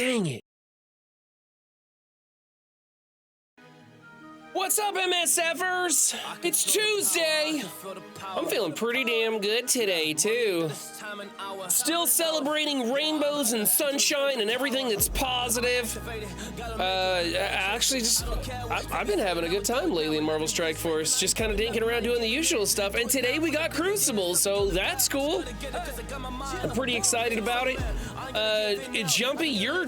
Dang it. What's up, MSFers? It's Tuesday. I'm feeling pretty damn good today, too. Still celebrating rainbows and sunshine and everything that's positive. Actually, I've been having a good time lately in Marvel Strike Force, just kind of dinking around doing the usual stuff. And today we got Crucible, so that's cool. I'm pretty excited about it. Jumpy, your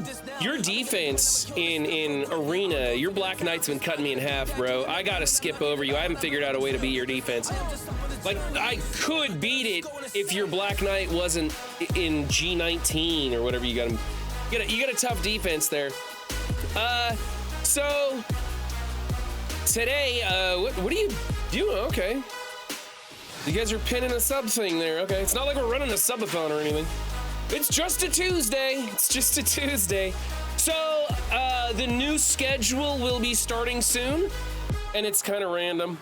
defense in Arena, your Black Knight's been cutting me in half, bro. I gotta skip over you. I haven't figured out a way to beat your defense. Like, I could beat it if your Black Knight wasn't in G19 or whatever you got him. You got a tough defense there. So today, what are you doing? Okay. You guys are pinning a sub thing there. Okay. It's not like we're running a subathon or anything. It's just a Tuesday. It's just a Tuesday. So, the new schedule will be starting soon, and it's kind of random.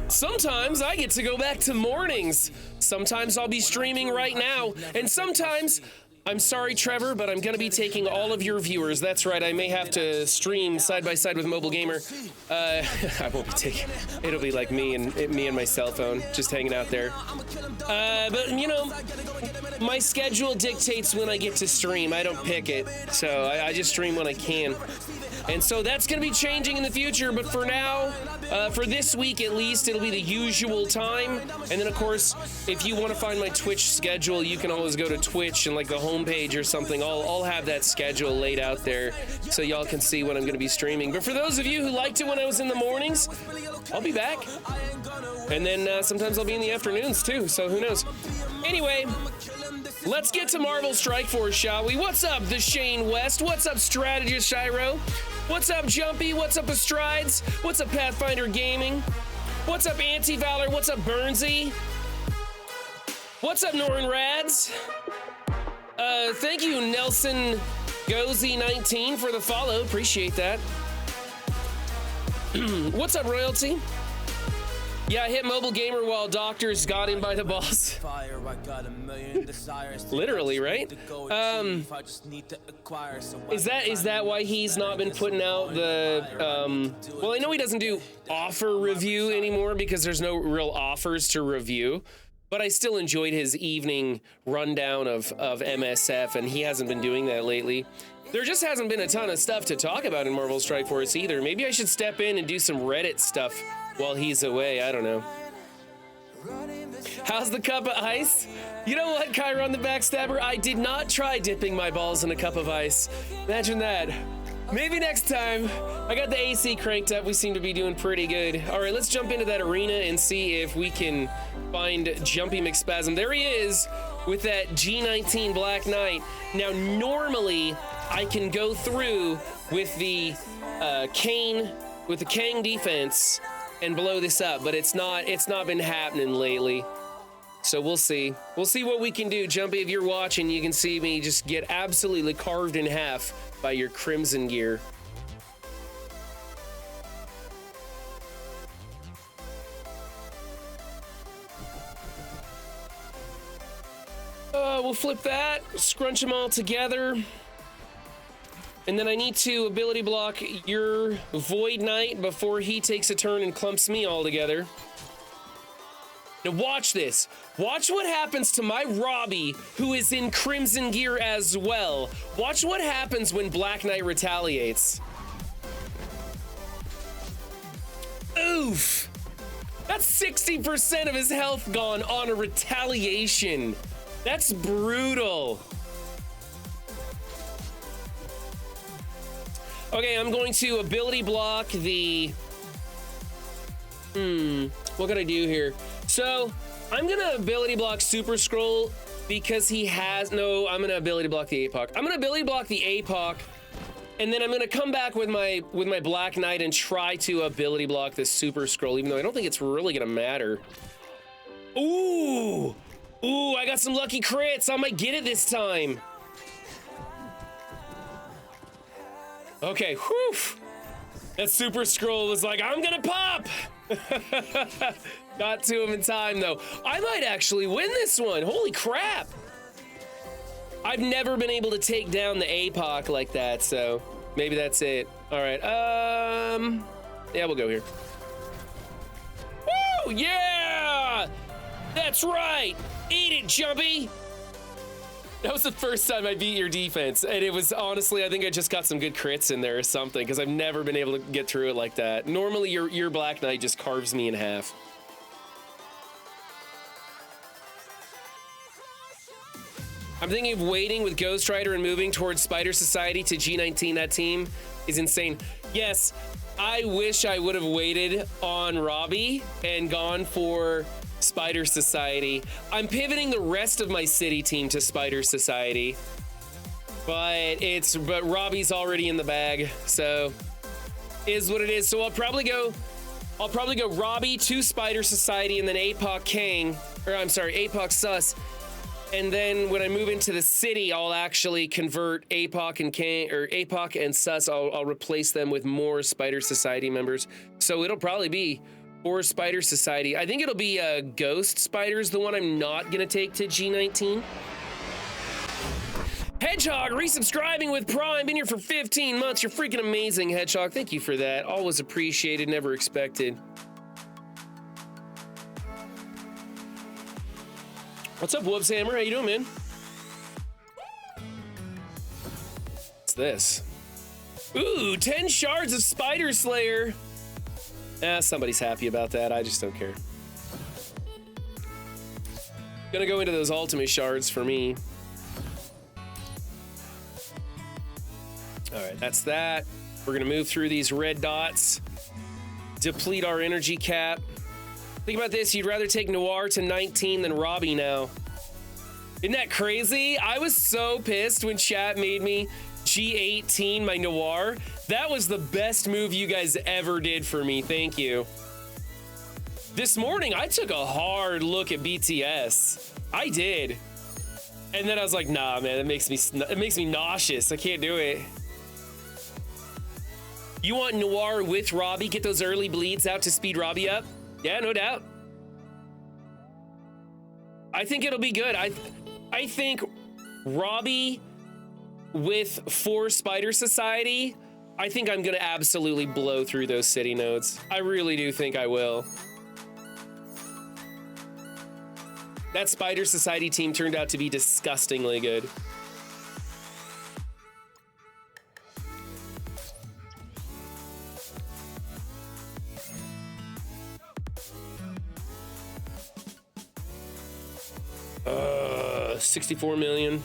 Sometimes I get to go back to mornings. Sometimes I'll be streaming right now, and sometimes, I'm sorry, Trevor, but I'm gonna be taking all of your viewers. That's right, I may have to stream side by side with Mobile Gamer. I won't be taking, it'll be like me and my cell phone, just hanging out there. But you know, my schedule dictates when I get to stream. I don't pick it, so I just stream when I can. And so that's gonna be changing in the future, but for now, for this week at least, it'll be the usual time. And then of course, if you wanna find my Twitch schedule, you can always go to Twitch and like the homepage or something. I'll have that schedule laid out there so y'all can see when I'm gonna be streaming. But for those of you who liked it when I was in the mornings, I'll be back. And then sometimes I'll be in the afternoons too, so who knows? Anyway, let's get to Marvel Strike Force, shall we? What's up, the Shane West? What's up, Strategist Shiro? What's up, Jumpy? What's up, Astrides? What's up, Pathfinder Gaming? What's up, Anti-Valor? What's up, Burnsy? What's up, Norrin Rads? Thank you, Nelson Gozy19 for the follow. Appreciate that. What's up, Royalty? Yeah, I hit Mobile Gamer while doctors got him by the balls. Literally, right? Is that why he's not been putting out the, well, I know he doesn't do offer review anymore because there's no real offers to review, but I still enjoyed his evening rundown of MSF, and he hasn't been doing that lately. There just hasn't been a ton of stuff to talk about in Marvel Strike Force either. Maybe I should step in and do some Reddit stuff while he's away. I don't know. How's the cup of ice? You know what, Chiron the Backstabber? I did not try dipping my balls in a cup of ice. Imagine that. Maybe next time. I got the AC cranked up. We seem to be doing pretty good. All right, let's jump into that arena and see if we can find Jumpy McSpasm. There he is with that G19 Black Knight. Now, normally, I can go through with the Kang defense and blow this up, but it's not been happening lately. So we'll see. We'll see what we can do. Jumpy, if you're watching, you can see me just get absolutely carved in half by your Crimson gear. We'll flip that, scrunch them all together. And then I need to ability block your Void Knight before he takes a turn and clumps me all together. Now watch this. Watch what happens to my Robbie, who is in Crimson gear as well. Watch what happens when Black Knight retaliates. Oof. That's 60% of his health gone on a retaliation. That's brutal. Okay, I'm going to ability block the... what can I do here? So, I'm gonna ability block Super Scroll because he has... No, I'm gonna ability block the APOC. I'm gonna ability block the APOC, and then I'm gonna come back with my Black Knight and try to ability block the Super Scroll, even though I don't think it's really gonna matter. Ooh! Ooh, I got some lucky crits. I might get it this time. Okay, whew. That Super Scroll was like, I'm gonna pop! Got to him in time, though. I might actually win this one. Holy crap! I've never been able to take down the APOC like that, so maybe that's it. All right, yeah, we'll go here. Woo, yeah! That's right! Eat it, Jumpy! That was the first time I beat your defense, and it was honestly, I think I just got some good crits in there or something, because I've never been able to get through it like that. Normally, your Black Knight just carves me in half. I'm thinking of waiting with Ghost Rider and moving towards Spider Society to G19. That team is insane. Yes, I wish I would have waited on Robbie and gone for Spider Society. I'm pivoting the rest of my city team to Spider Society, but Robbie's already in the bag, so is what it is. So I'll probably go Robbie to Spider Society and then APOC Kang, or I'm sorry, APOC Sus. And then when I move into the city, I'll actually convert APOC and Kang, or APOC and Sus. I'll replace them with more Spider Society members. So it'll probably be 4 Spider Society. I think it'll be Ghost Spider's the one I'm not gonna take to G19. Hedgehog resubscribing with Prime. Been here for 15 months. You're freaking amazing, Hedgehog. Thank you for that. Always appreciated, never expected. What's up, Whoops Hammer? How you doing, man? What's this? Ooh, 10 shards of Spider Slayer. Somebody's happy about that. I just don't care. Gonna go into those ultimate shards for me. All right, that's that. We're gonna move through these red dots, deplete our energy cap. Think about this, you'd rather take Noir to 19 than Robbie now. Isn't that crazy? I was so pissed when chat made me G18 my Noir. That was the best move you guys ever did for me, thank you. This morning, I took a hard look at BTS. I did. And then I was like, nah, man, it makes me nauseous. I can't do it. You want Noir with Robbie? Get those early bleeds out to speed Robbie up? Yeah, no doubt. I think it'll be good. I think Robbie with 4 Spider Society, I think I'm gonna absolutely blow through those city nodes. I really do think I will. That Spider Society team turned out to be disgustingly good. $64 million.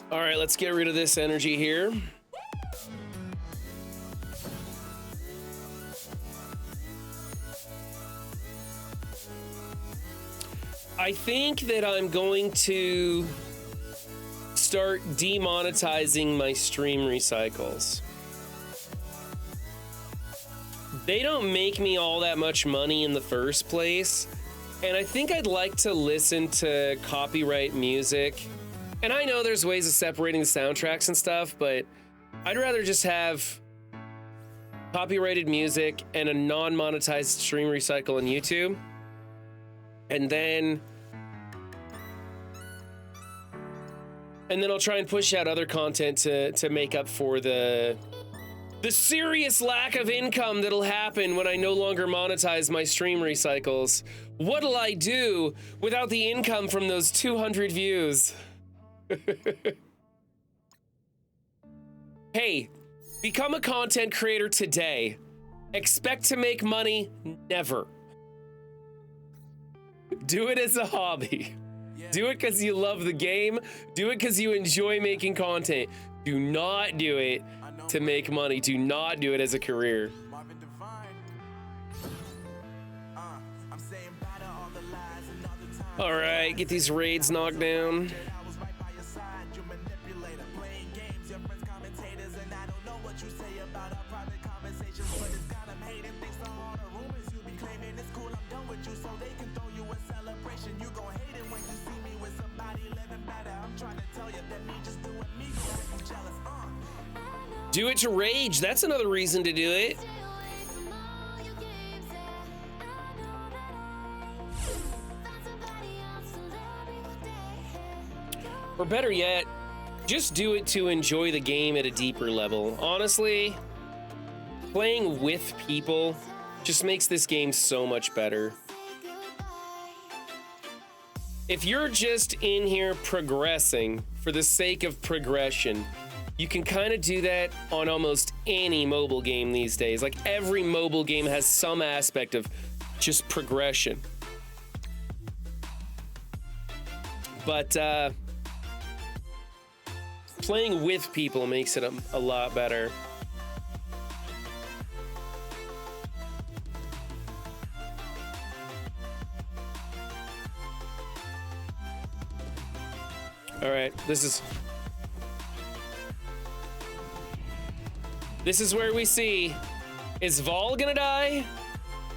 All right, let's get rid of this energy here. I think that I'm going to start demonetizing my stream recycles. They don't make me all that much money in the first place, and I think I'd like to listen to copyright music. And I know there's ways of separating the soundtracks and stuff, but I'd rather just have copyrighted music and a non-monetized stream recycle on YouTube. And then I'll try and push out other content to make up for the serious lack of income that'll happen when I no longer monetize my stream recycles. What'll I do without the income from those 200 views? Hey, become a content creator today. Expect to make money never. Do it as a hobby. Do it because you love the game. Do it because you enjoy making content. Do not do it to make money. Do not do it as a career. All right, get these raids knocked down. Do it to rage. That's another reason to do it. Or better yet, just do it to enjoy the game at a deeper level. Honestly, playing with people just makes this game so much better. If you're just in here progressing for the sake of progression, you can kind of do that on almost any mobile game these days. Like every mobile game has some aspect of just progression. But playing with people makes it a lot better. All right, this is where we see, is Vol gonna die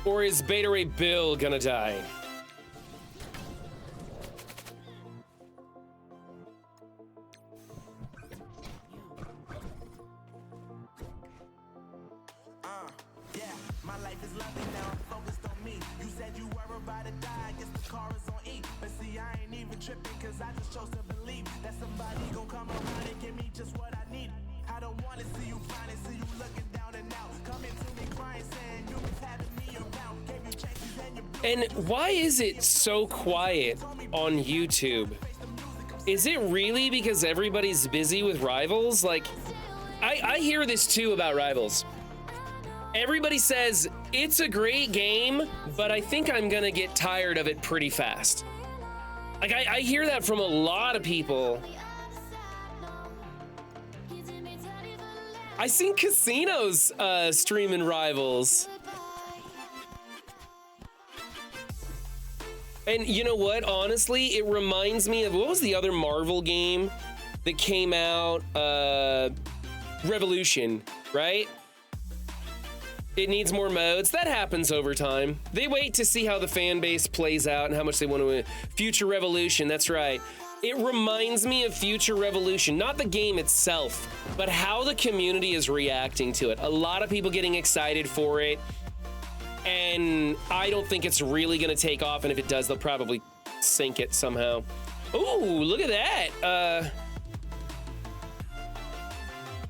or is Beta Ray Bill gonna die? Yeah, my life is lovely now, focused on me. You said you were about to die, I guess the car is on E. But see, I ain't even tripping, cause I just chose to believe that somebody gon' come around and give me just what I need. I don't wanna see you crying, see you looking down and out. Coming to me crying, saying you was having me around. Gave you chances and you. And why is it so quiet on YouTube? Is it really because everybody's busy with Rivals? Like, I hear this too about Rivals. Everybody says it's a great game, but I think I'm gonna get tired of it pretty fast. Like, I hear that from a lot of people. I seen Casinos streaming Rivals. And you know what? Honestly, it reminds me of, what was the other Marvel game that came out? Revolution, right? It needs more modes. That happens over time. They wait to see how the fan base plays out and how much they want to win. Future Revolution, that's right. It reminds me of Future Revolution, not the game itself, but how the community is reacting to it. A lot of people getting excited for it, and I don't think it's really gonna take off, and if it does, they'll probably sink it somehow. Ooh, look at that.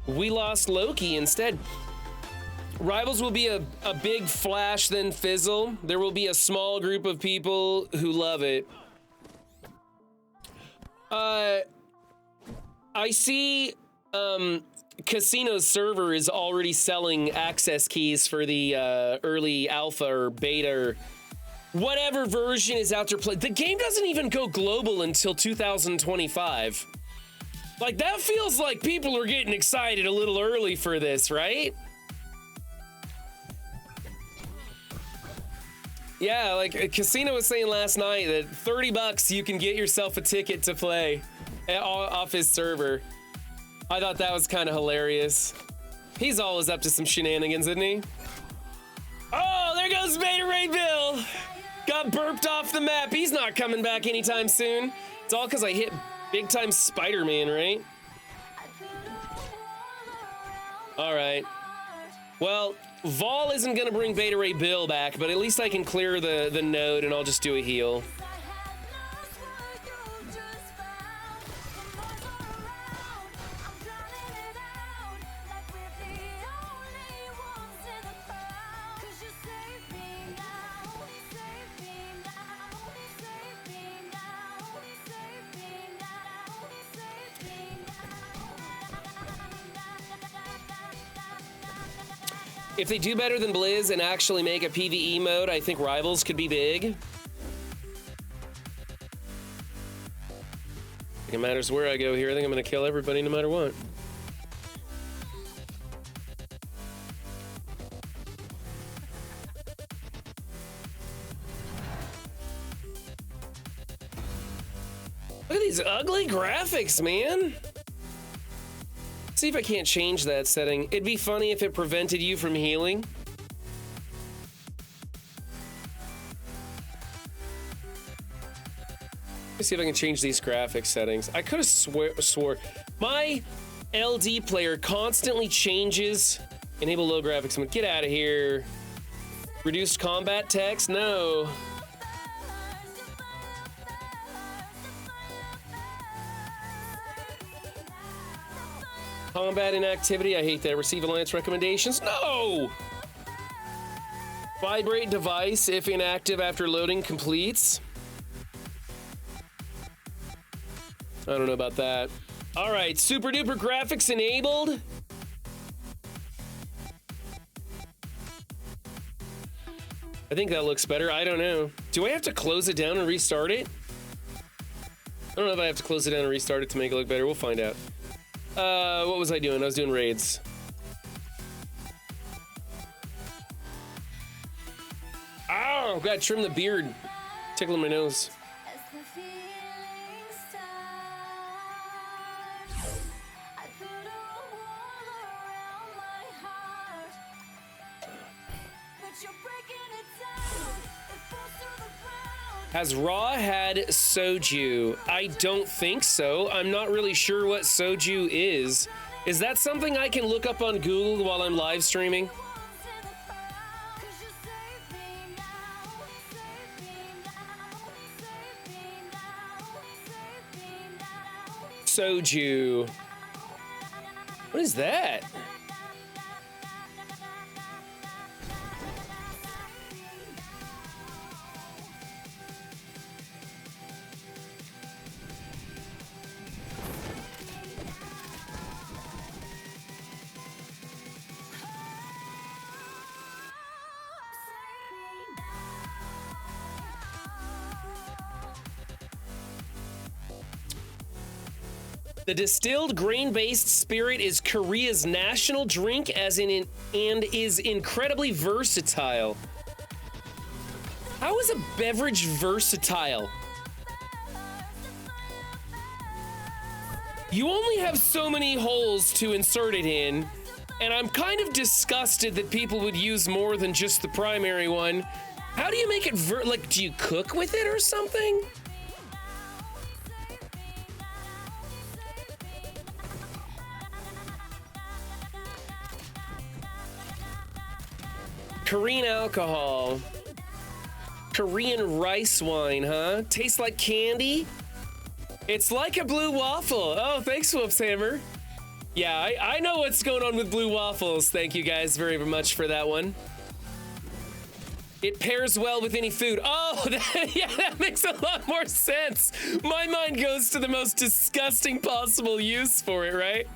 We lost Loki instead. Rivals will be a big flash, then fizzle. There will be a small group of people who love it. I see Casino's server is already selling access keys for the early alpha or beta or whatever version is out there. The game doesn't even go global until 2025. Like, that feels like people are getting excited a little early for this, right? Yeah, like Casino was saying last night that $30 you can get yourself a ticket to play off his server. I thought that was kind of hilarious. He's always up to some shenanigans, isn't he? Oh, there goes Beta Ray Bill. Got burped off the map. He's not coming back anytime soon. It's all because I hit big time Spider-Man, right? All right. Well, Vol isn't gonna bring Beta Ray Bill back, but at least I can clear the node and I'll just do a heal. If they do better than Blizz and actually make a PvE mode, I think Rivals could be big. It matters where I go here. I think I'm gonna kill everybody no matter what. Look at these ugly graphics, man. See if I can't change that setting. It'd be funny if it prevented you from healing. Let's see if I can change these graphics settings. I could have swore my LD player constantly changes. Enable low graphics. I'm gonna get out of here. Reduced combat text? No. Combat inactivity. I hate that. Receive alliance recommendations. No! Vibrate device if inactive after loading completes. I don't know about that. All right, super duper graphics enabled. I think that looks better. I don't know. Do I have to close it down and restart it? I don't know if I have to close it down and restart it to make it look better. We'll find out. What was I doing? I was doing raids. Ow! Gotta trim the beard. Tickling my nose. Has Raw had soju? I don't think so. I'm not really sure what soju is. Is that something I can look up on Google while I'm live streaming? Soju. What is that? The distilled grain-based spirit is Korea's national drink and is incredibly versatile. How is a beverage versatile? You only have so many holes to insert it in, and I'm kind of disgusted that people would use more than just the primary one. How do you make it like, do you cook with it or something? Korean alcohol. Korean rice wine, huh? Tastes like candy? It's like a blue waffle. Oh, thanks, Whoopshammer. Yeah, I know what's going on with blue waffles. Thank you guys very much for that one. It pairs well with any food. Oh, yeah, that makes a lot more sense. My mind goes to the most disgusting possible use for it, right?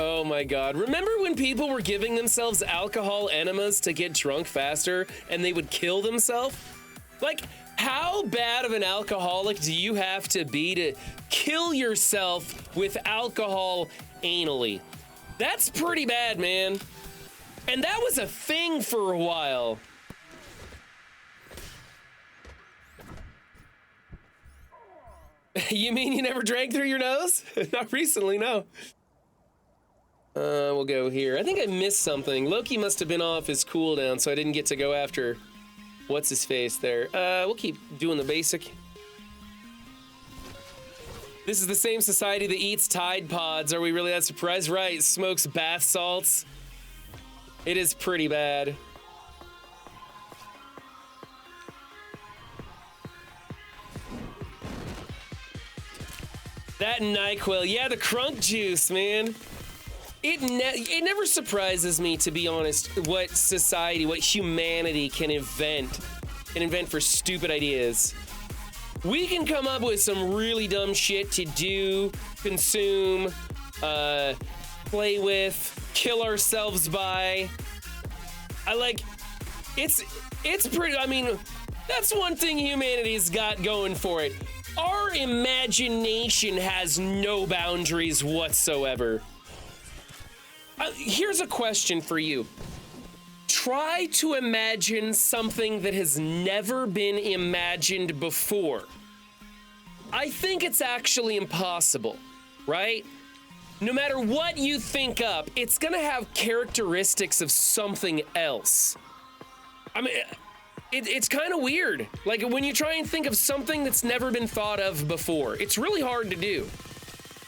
Oh my God. Remember when people were giving themselves alcohol enemas to get drunk faster and they would kill themselves? Like, how bad of an alcoholic do you have to be to kill yourself with alcohol anally? That's pretty bad, man. And that was a thing for a while. You mean you never drank through your nose? Not recently, no. We'll go here. I think I missed something. Loki must have been off his cooldown, so I didn't get to go after what's-his-face there. We'll keep doing the basic. This is the same society that eats Tide Pods. Are we really that surprised? Right, smokes bath salts. It is pretty bad. That NyQuil. Yeah, the crunk juice, man. It never surprises me, to be honest, what society, what humanity can invent for stupid ideas. We can come up with some really dumb shit to do, consume, play with, kill ourselves by. It's pretty, I mean, that's one thing humanity's got going for it. Our imagination has no boundaries whatsoever. Here's a question for you. Try to imagine something that has never been imagined before. I think it's actually impossible, right? No matter what you think up, it's gonna have characteristics of something else. I mean, It's kind of weird. Like when you try and think of something that's never been thought of before, it's really hard to do.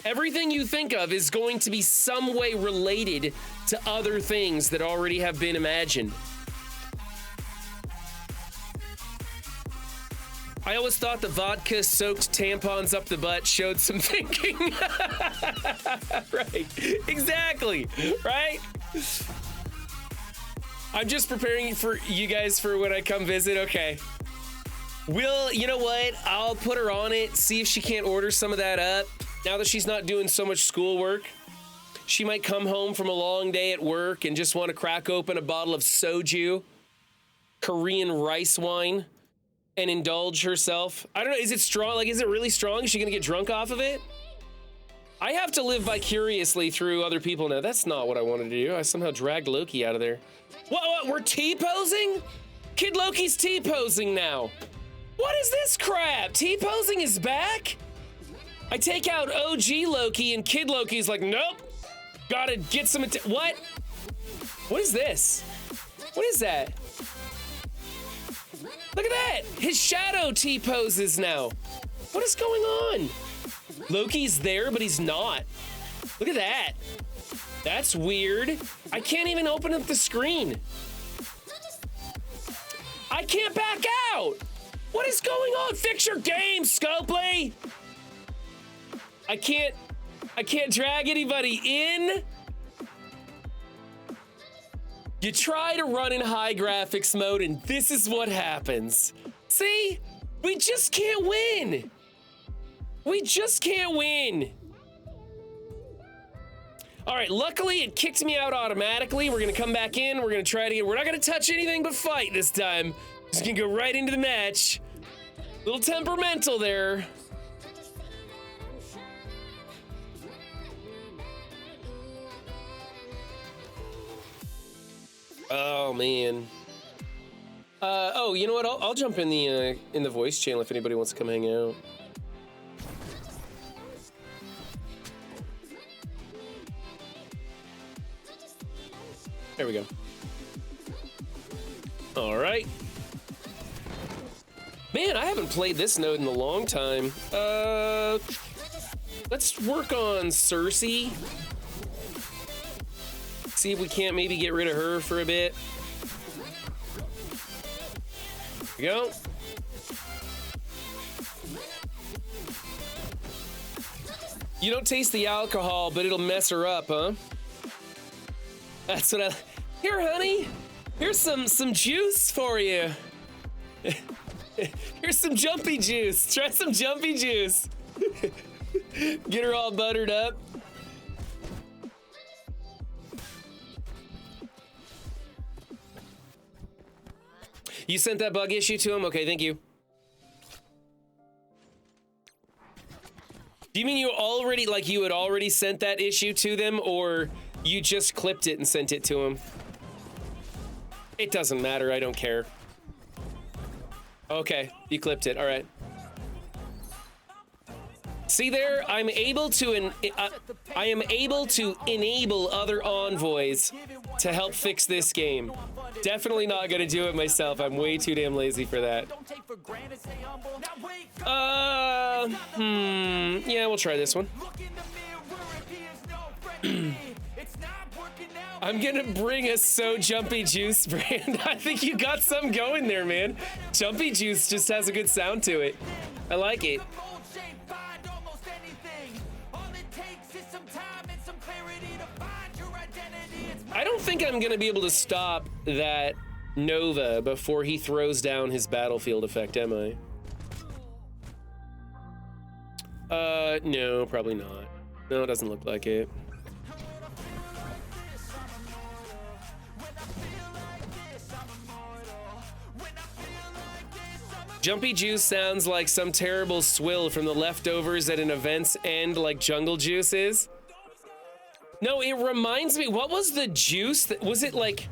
Everything you think of is going to be some way related to other things that already have been imagined. I always thought the vodka soaked tampons up the butt showed some thinking. Right, exactly, right? I'm just preparing for you guys for when I come visit, okay. You know what? I'll put her on it, see if she can't order some of that up. Now that she's not doing so much schoolwork, she might come home from a long day at work and just want to crack open a bottle of soju, Korean rice wine, and indulge herself. I don't know, is it strong? Like, is it really strong? Is she gonna get drunk off of it? I have to live vicariously through other people now. That's not what I wanted to do. I somehow dragged Loki out of there. What, we're T-posing? Kid Loki's T-posing now. What is this crap? T-posing is back? I take out OG Loki and Kid Loki's like, nope. Gotta get some, what? What is this? What is that? Look at that! His shadow T-poses now. What is going on? Loki's there, but he's not. Look at that. That's weird. I can't even open up the screen. I can't back out. What is going on? Fix your game, Scopely. I can't drag anybody in. You try to run in high graphics mode and this is what happens. See? We just can't win. We just can't win. All right, luckily it kicked me out automatically. We're gonna come back in, we're gonna try it again. We're not gonna touch anything but fight this time. Just gonna go right into the match. A little temperamental there. Oh man. Oh, you know what? I'll jump in the voice channel if anybody wants to come hang out. There we go. All right. Man, I haven't played this node in a long time. Let's work on Cersei. See if we can't maybe get rid of her for a bit. There we go. You don't taste the alcohol, but it'll mess her up, huh? That's what Here, honey. Here's some juice for you. Here's some jumpy juice. Try some jumpy juice. Get her all buttered up. You sent that bug issue to him? Okay, thank you. Do you mean you already, like you had already sent that issue to them, or you just clipped it and sent it to him? It doesn't matter, I don't care. Okay, you clipped it, all right. See there, I am able to enable other envoys to help fix this game. Definitely not gonna do it myself. I'm way too damn lazy for that. Yeah, we'll try this one. I'm gonna bring a So Jumpy Juice brand. I think you got some going there, man. Jumpy Juice just has a good sound to it. I like it. I don't think I'm gonna be able to stop that Nova before he throws down his battlefield effect, am I? No, probably not. No, it doesn't look like it. Jumpy Juice sounds like some terrible swill from the leftovers at an event's end, like Jungle Juice is. No, it reminds me, what was the juice? Was it like,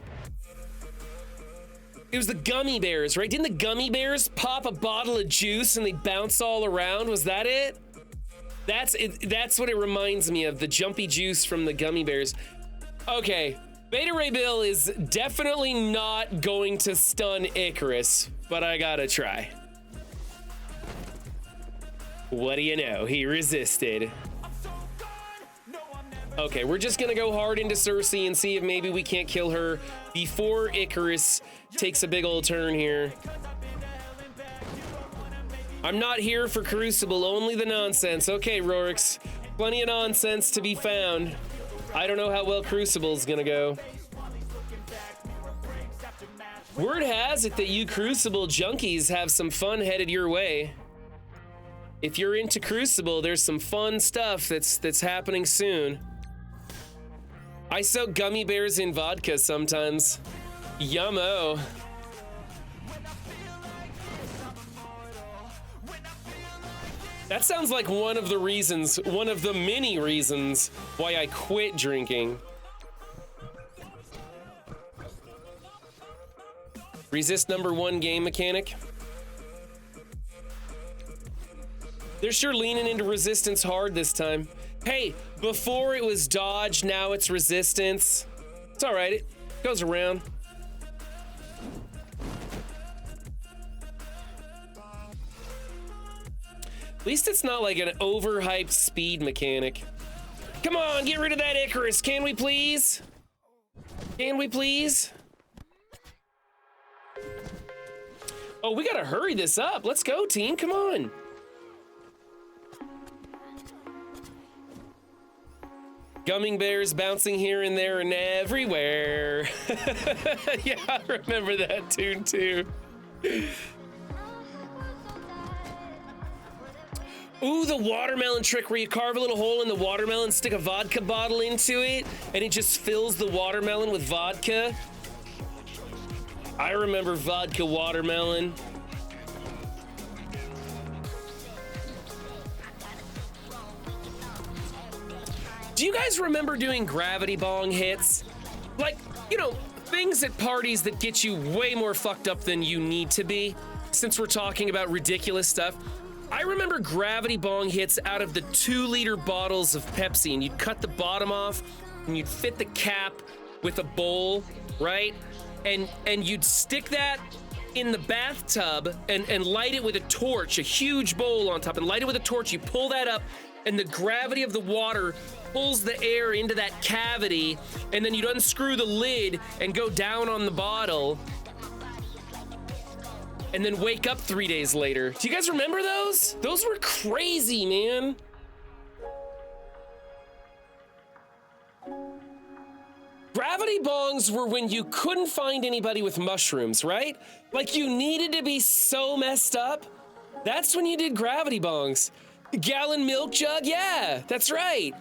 it was the gummy bears, right? Didn't the gummy bears pop a bottle of juice and they bounce all around? Was that it? That's what it reminds me of, the Jumpy Juice from the gummy bears. Okay, Beta Ray Bill is definitely not going to stun Icarus, but I gotta try. What do you know? He resisted. Okay, we're just gonna go hard into Cersei and see if maybe we can't kill her before Icarus takes a big old turn here. I'm not here for Crucible, only the nonsense. Okay, Rorix, plenty of nonsense to be found. I don't know how well Crucible's gonna go. Word has it that you Crucible junkies have some fun headed your way. If you're into Crucible, there's some fun stuff that's happening soon. I soak gummy bears in vodka sometimes. Yummo. That sounds like one of the many reasons why I quit drinking. Resist #1 game mechanic. They're sure leaning into resistance hard this time. Hey, before it was dodge, now it's resistance. It's all right, it goes around. At least it's not like an overhyped speed mechanic. Come on, get rid of that Icarus, can we please? Can we please? Oh, we gotta hurry this up. Let's go, team, come on. Gumming bears bouncing here and there and everywhere. Yeah, I remember that tune too. Ooh, the watermelon trick where you carve a little hole in the watermelon, stick a vodka bottle into it, and it just fills the watermelon with vodka. I remember vodka watermelon. Do you guys remember doing gravity bong hits? Like, you know, things at parties that get you way more fucked up than you need to be, since we're talking about ridiculous stuff. I remember gravity bong hits out of the 2-liter bottles of Pepsi, and you'd cut the bottom off and you'd fit the cap with a bowl, right? And you'd stick that in the bathtub and light it with a torch, a huge bowl on top, and light it with a torch. You pull that up and the gravity of the water pulls the air into that cavity, and then you'd unscrew the lid and go down on the bottle and then wake up 3 days later. Do you guys remember those? Those were crazy, man. Gravity bongs were when you couldn't find anybody with mushrooms, right? Like you needed to be so messed up. That's when you did gravity bongs. Gallon milk jug, yeah, that's right.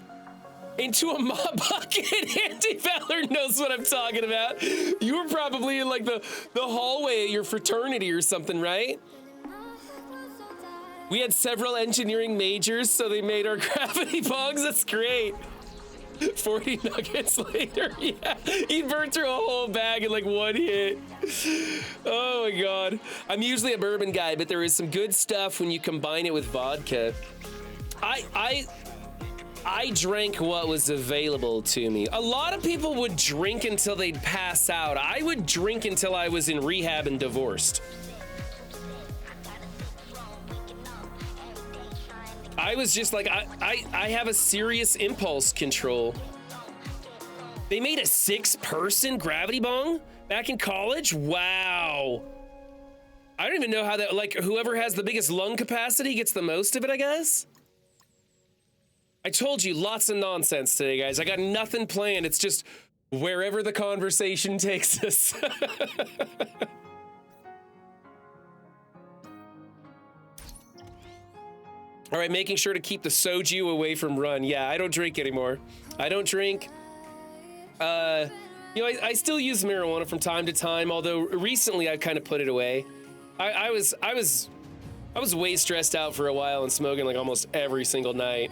Into a mop bucket. Andy Fowler knows what I'm talking about. You were probably in like the hallway at your fraternity or something, right? We had several engineering majors, so they made our gravity bongs. That's great. 40 nuggets later, yeah. He burned through a whole bag in like one hit. Oh my God. I'm usually a bourbon guy, but there is some good stuff when you combine it with vodka. I drank what was available to me. A lot of people would drink until they'd pass out. I would drink until I was in rehab and divorced. I was just like, I have a serious impulse control. They made a 6-person gravity bong back in college? Wow. I don't even know how that, like, whoever has the biggest lung capacity gets the most of it, I guess. I told you, lots of nonsense today, guys. I got nothing planned. It's just wherever the conversation takes us. All right, making sure to keep the soju away from Run. Yeah, I don't drink anymore. I don't drink. You know, I still use marijuana from time to time, although recently I've kind of put it away. I was way stressed out for a while and smoking like almost every single night.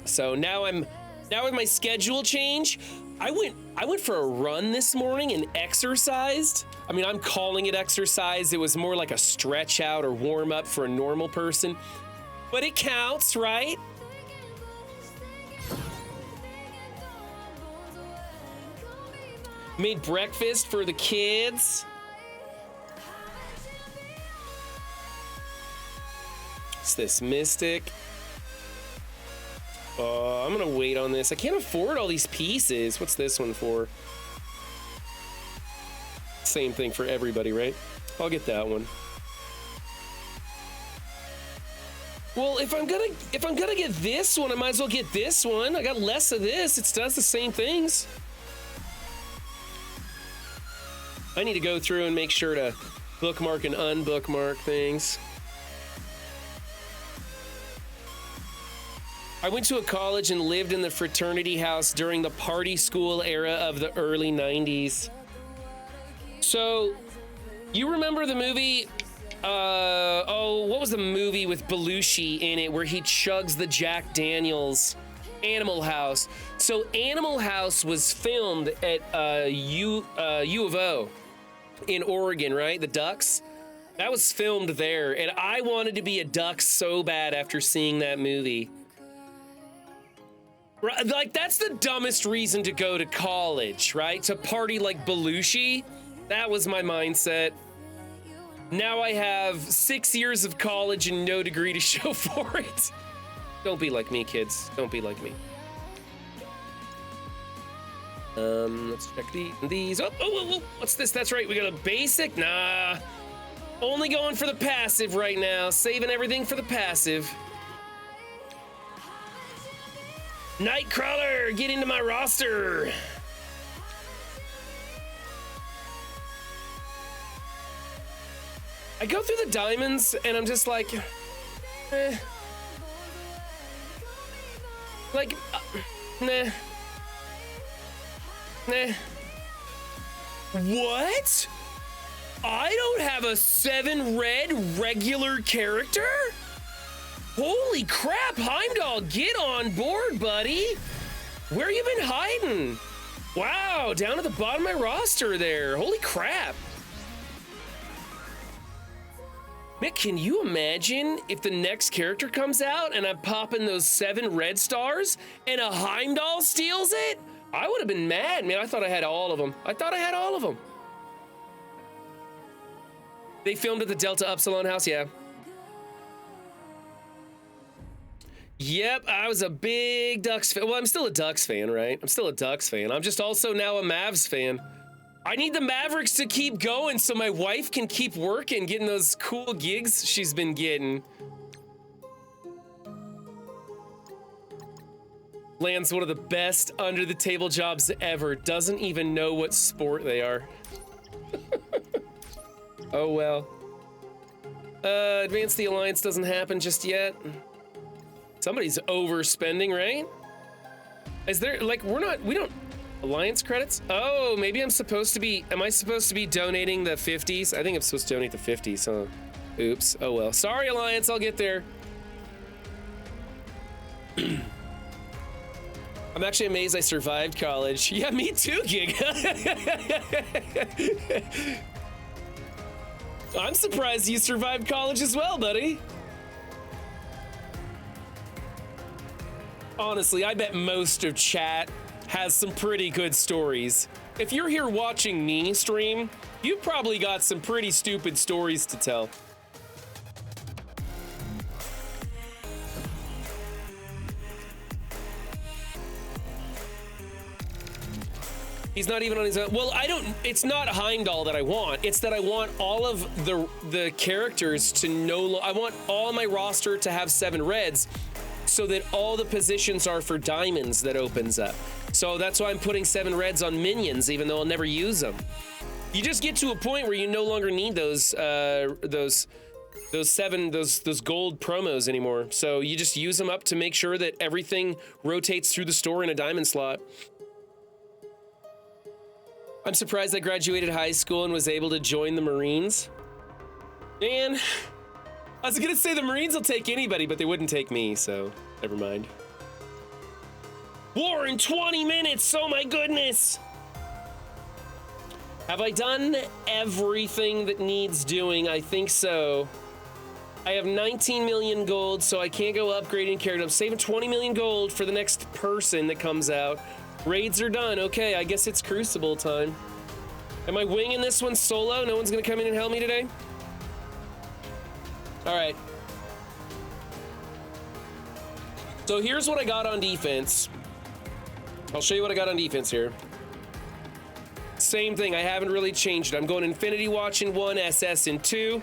So now with my schedule change, I went for a run this morning and exercised. I mean, I'm calling it exercise. It was more like a stretch out or warm up for a normal person. But it counts, right? Made breakfast for the kids. What's this, Mystic? I'm gonna wait on this. I can't afford all these pieces. What's this one for? Same thing for everybody, right? I'll get that one. Well, if I'm gonna get this one, I might as well get this one. I got less of this. It does the same things. I need to go through and make sure to bookmark and unbookmark things. I went to a college and lived in the fraternity house during the party school era of the early 90s. So, you remember the movie, what was the movie with Belushi in it where he chugs the Jack Daniels? Animal House. So Animal House was filmed at U of O in Oregon, right? The Ducks. That was filmed there, and I wanted to be a duck so bad after seeing that movie. Like, that's the dumbest reason to go to college, right? To party like Belushi. That was my mindset. Now I have 6 years of college and no degree to show for it. Don't be like me, kids. Don't be like me. Let's check these. Oh, what's this? That's right, we got a basic. Nah. Only going for the passive right now. Saving everything for the passive. Nightcrawler, get into my roster. I go through the diamonds and I'm just like, nah. What? I don't have a 7 red regular character? Holy crap, Heimdall, get on board, buddy. Where you been hiding? Wow, down at the bottom of my roster there. Holy crap. Mick, can you imagine if the next character comes out and I'm popping those 7 red stars and a Heimdall steals it? I would have been mad, man. I thought I had all of them. They filmed at the Delta Upsilon house, yeah. Yep, I was a big Ducks fan. Well, I'm still a Ducks fan, right? I'm still a Ducks fan. I'm just also now a Mavs fan. I need the Mavericks to keep going so my wife can keep working, getting those cool gigs she's been getting. Lands one of the best under-the-table jobs ever. Doesn't even know what sport they are. Oh, well. Advance the Alliance doesn't happen just yet. Somebody's overspending, right? Is there, like, we don't, Alliance credits? Oh, maybe am I supposed to be donating the 50s? I think I'm supposed to donate the 50s, huh? Oops, oh well. Sorry, Alliance, I'll get there. I'm actually amazed I survived college. Yeah, me too, Gig. I'm surprised you survived college as well, buddy. Honestly, I bet most of chat has some pretty good stories. If you're here watching me stream, you've probably got some pretty stupid stories to tell. He's not even on his own. Well, it's not Heimdall that I want. It's that I want all of the characters to I want all my roster to have 7 reds so that all the positions are for diamonds that opens up. So that's why I'm putting 7 reds on minions, even though I'll never use them. You just get to a point where you no longer need those gold promos anymore. So you just use them up to make sure that everything rotates through the store in a diamond slot. I'm surprised I graduated high school and was able to join the Marines. Man, I was gonna say the Marines will take anybody, but they wouldn't take me, so never mind. War in 20 minutes, oh my goodness! Have I done everything that needs doing? I think so. I have 19 million gold, so I can't go upgrading character. I'm saving 20 million gold for the next person that comes out. Raids are done. Okay, I guess it's Crucible time. Am I winging this one solo? No one's gonna come in and help me today? All right. So here's what I got on defense. I'll show you what I got on defense here. Same thing, I haven't really changed it. I'm going Infinity Watch in 1, SS in 2,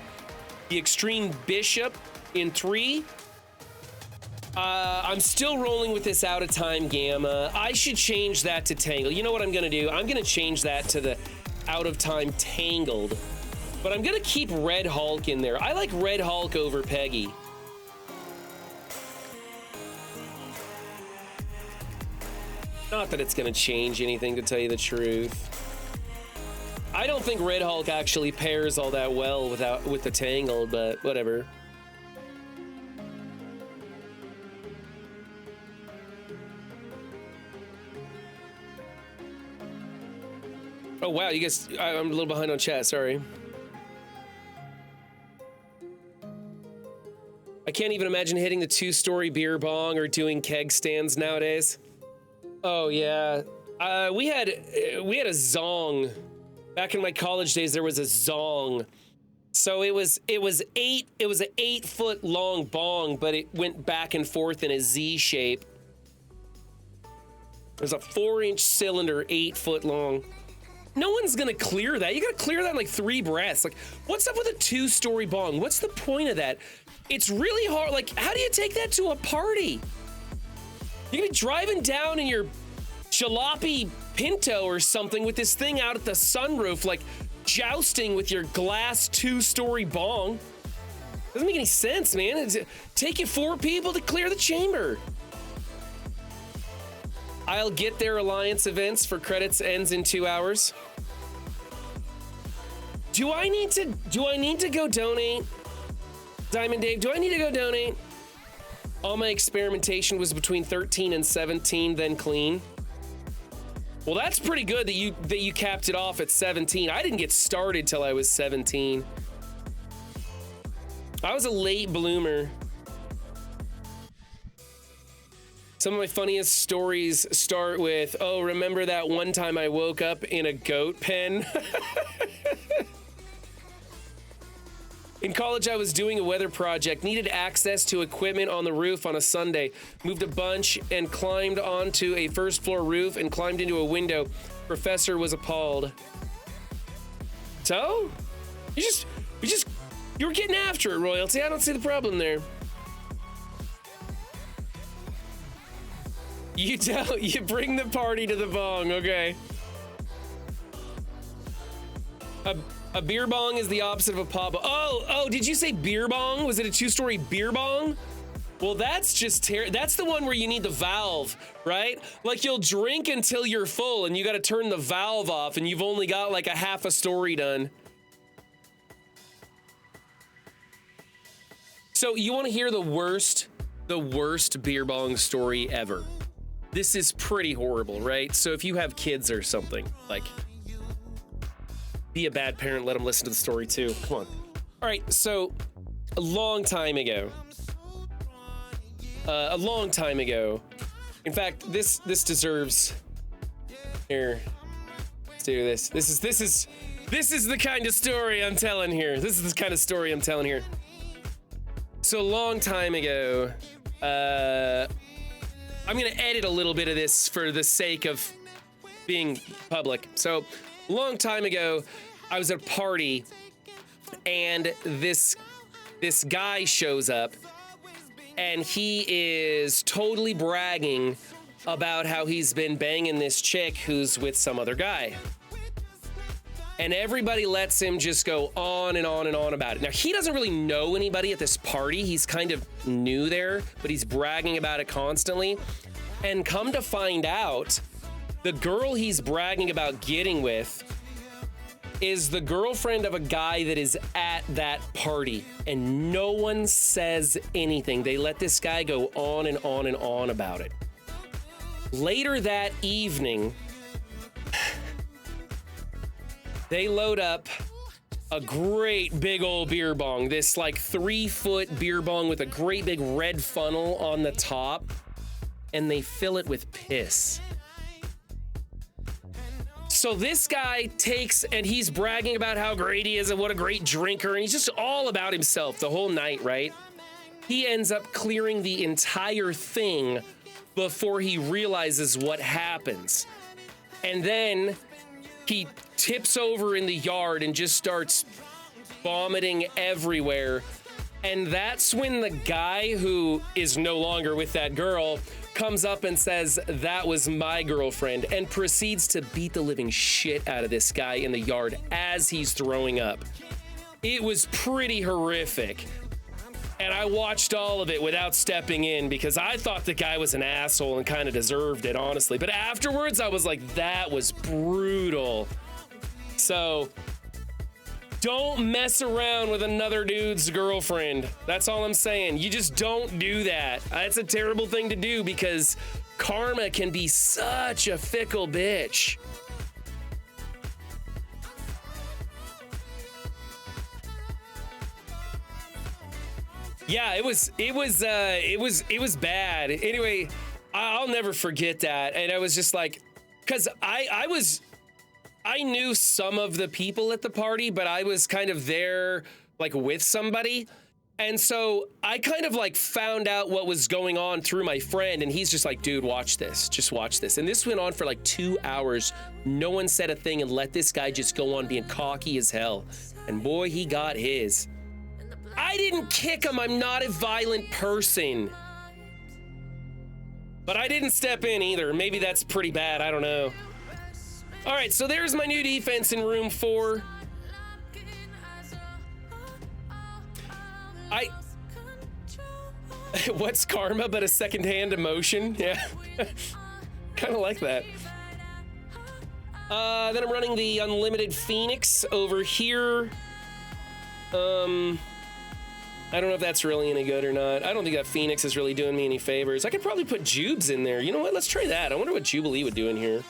the Extreme Bishop in 3. I'm still rolling with this Out of Time Gamma. I should change that to Tangle. You know what I'm gonna do? I'm gonna change that to the Out of Time Tangled. But I'm gonna keep Red Hulk in there. I like Red Hulk over Peggy. Not that it's gonna change anything, to tell you the truth. I don't think Red Hulk actually pairs all that well with the Tangled, but whatever. Oh wow, you guys, I'm a little behind on chat, sorry. I can't even imagine hitting the 2-story beer bong or doing keg stands nowadays. Oh yeah, we had a Zong. Back in my college days, there was a Zong. So it was an 8-foot long bong, but it went back and forth in a Z shape. There's a 4-inch cylinder, 8 foot long. No one's gonna clear that. You gotta clear that in like 3 breaths. Like, what's up with a 2-story bong? What's the point of that? It's really hard. Like, how do you take that to a party? You're gonna be driving down in your jalopy Pinto or something with this thing out at the sunroof, like jousting with your glass 2-story bong. Doesn't make any sense, man. It's take you 4 people to clear the chamber. I'll get their Alliance events for credits ends in 2 hours. Do I need to go donate? Diamond Dave, do I need to go donate? All my experimentation was between 13 and 17, then clean. Well, that's pretty good that you capped it off at 17. I didn't get started till I was 17. I was a late bloomer. Some of my funniest stories start with, oh, remember that one time I woke up in a goat pen? In college, I was doing a weather project, needed access to equipment on the roof on a Sunday, moved a bunch and climbed onto a first floor roof and climbed into a window. Professor was appalled. So? You were getting after it, Royalty. I don't see the problem there. You bring the party to the bong, okay. A beer bong is the opposite of a pop. Oh, did you say beer bong? Was it a 2-story beer bong? Well, that's just that's the one where you need the valve, right? Like you'll drink until you're full and you got to turn the valve off and you've only got like a half a story done. So you want to hear the worst beer bong story ever. This is pretty horrible, right? So if you have kids or something, like, be a bad parent, let them listen to the story too. Come on. All right, so a long time ago, in fact, this deserves, here, let's do this. This is the kind of story I'm telling here. This is the kind of story I'm telling here. So a long time ago, I'm gonna edit a little bit of this for the sake of being public. So, a long time ago, I was at a party, and this guy shows up, and he is totally bragging about how he's been banging this chick who's with some other guy. And everybody lets him just go on and on and on about it. Now, he doesn't really know anybody at this party. He's kind of new there, but he's bragging about it constantly. And come to find out, the girl he's bragging about getting with is the girlfriend of a guy that is at that party. And no one says anything. They let this guy go on and on and on about it. Later that evening, they load up a great big old beer bong, this like 3-foot beer bong with a great big red funnel on the top, and they fill it with piss. So this guy takes, and he's bragging about how great he is and what a great drinker, and he's just all about himself the whole night, right? He ends up clearing the entire thing before he realizes what happens. And then he tips over in the yard and just starts vomiting everywhere. And that's when the guy who is no longer with that girl comes up and says, "That was my girlfriend," and proceeds to beat the living shit out of this guy in the yard as he's throwing up. It was pretty horrific. And I watched all of it without stepping in because I thought the guy was an asshole and kind of deserved it, honestly. But afterwards, I was like, that was brutal. So don't mess around with another dude's girlfriend. That's all I'm saying. You just don't do that. It's a terrible thing to do because karma can be such a fickle bitch. Yeah, it was bad. Anyway, I'll never forget that. And I was just like, because I knew some of the people at the party, but I was kind of there like with somebody. And so I kind of like found out what was going on through my friend, and he's just like, dude, watch this, just watch this. And this went on for like 2 hours. No one said a thing and let this guy just go on being cocky as hell. And boy, he got his. I didn't kick him. I'm not a violent person. But I didn't step in either. Maybe that's pretty bad. I don't know. All right, so there's my new defense in room 4. What's karma but a secondhand emotion? Yeah. Kind of like that. Then I'm running the Unlimited Phoenix over here. I don't know if that's really any good or not. I don't think that Phoenix is really doing me any favors. I could probably put Jubes in there. You know what? Let's try that. I wonder what Jubilee would do in here.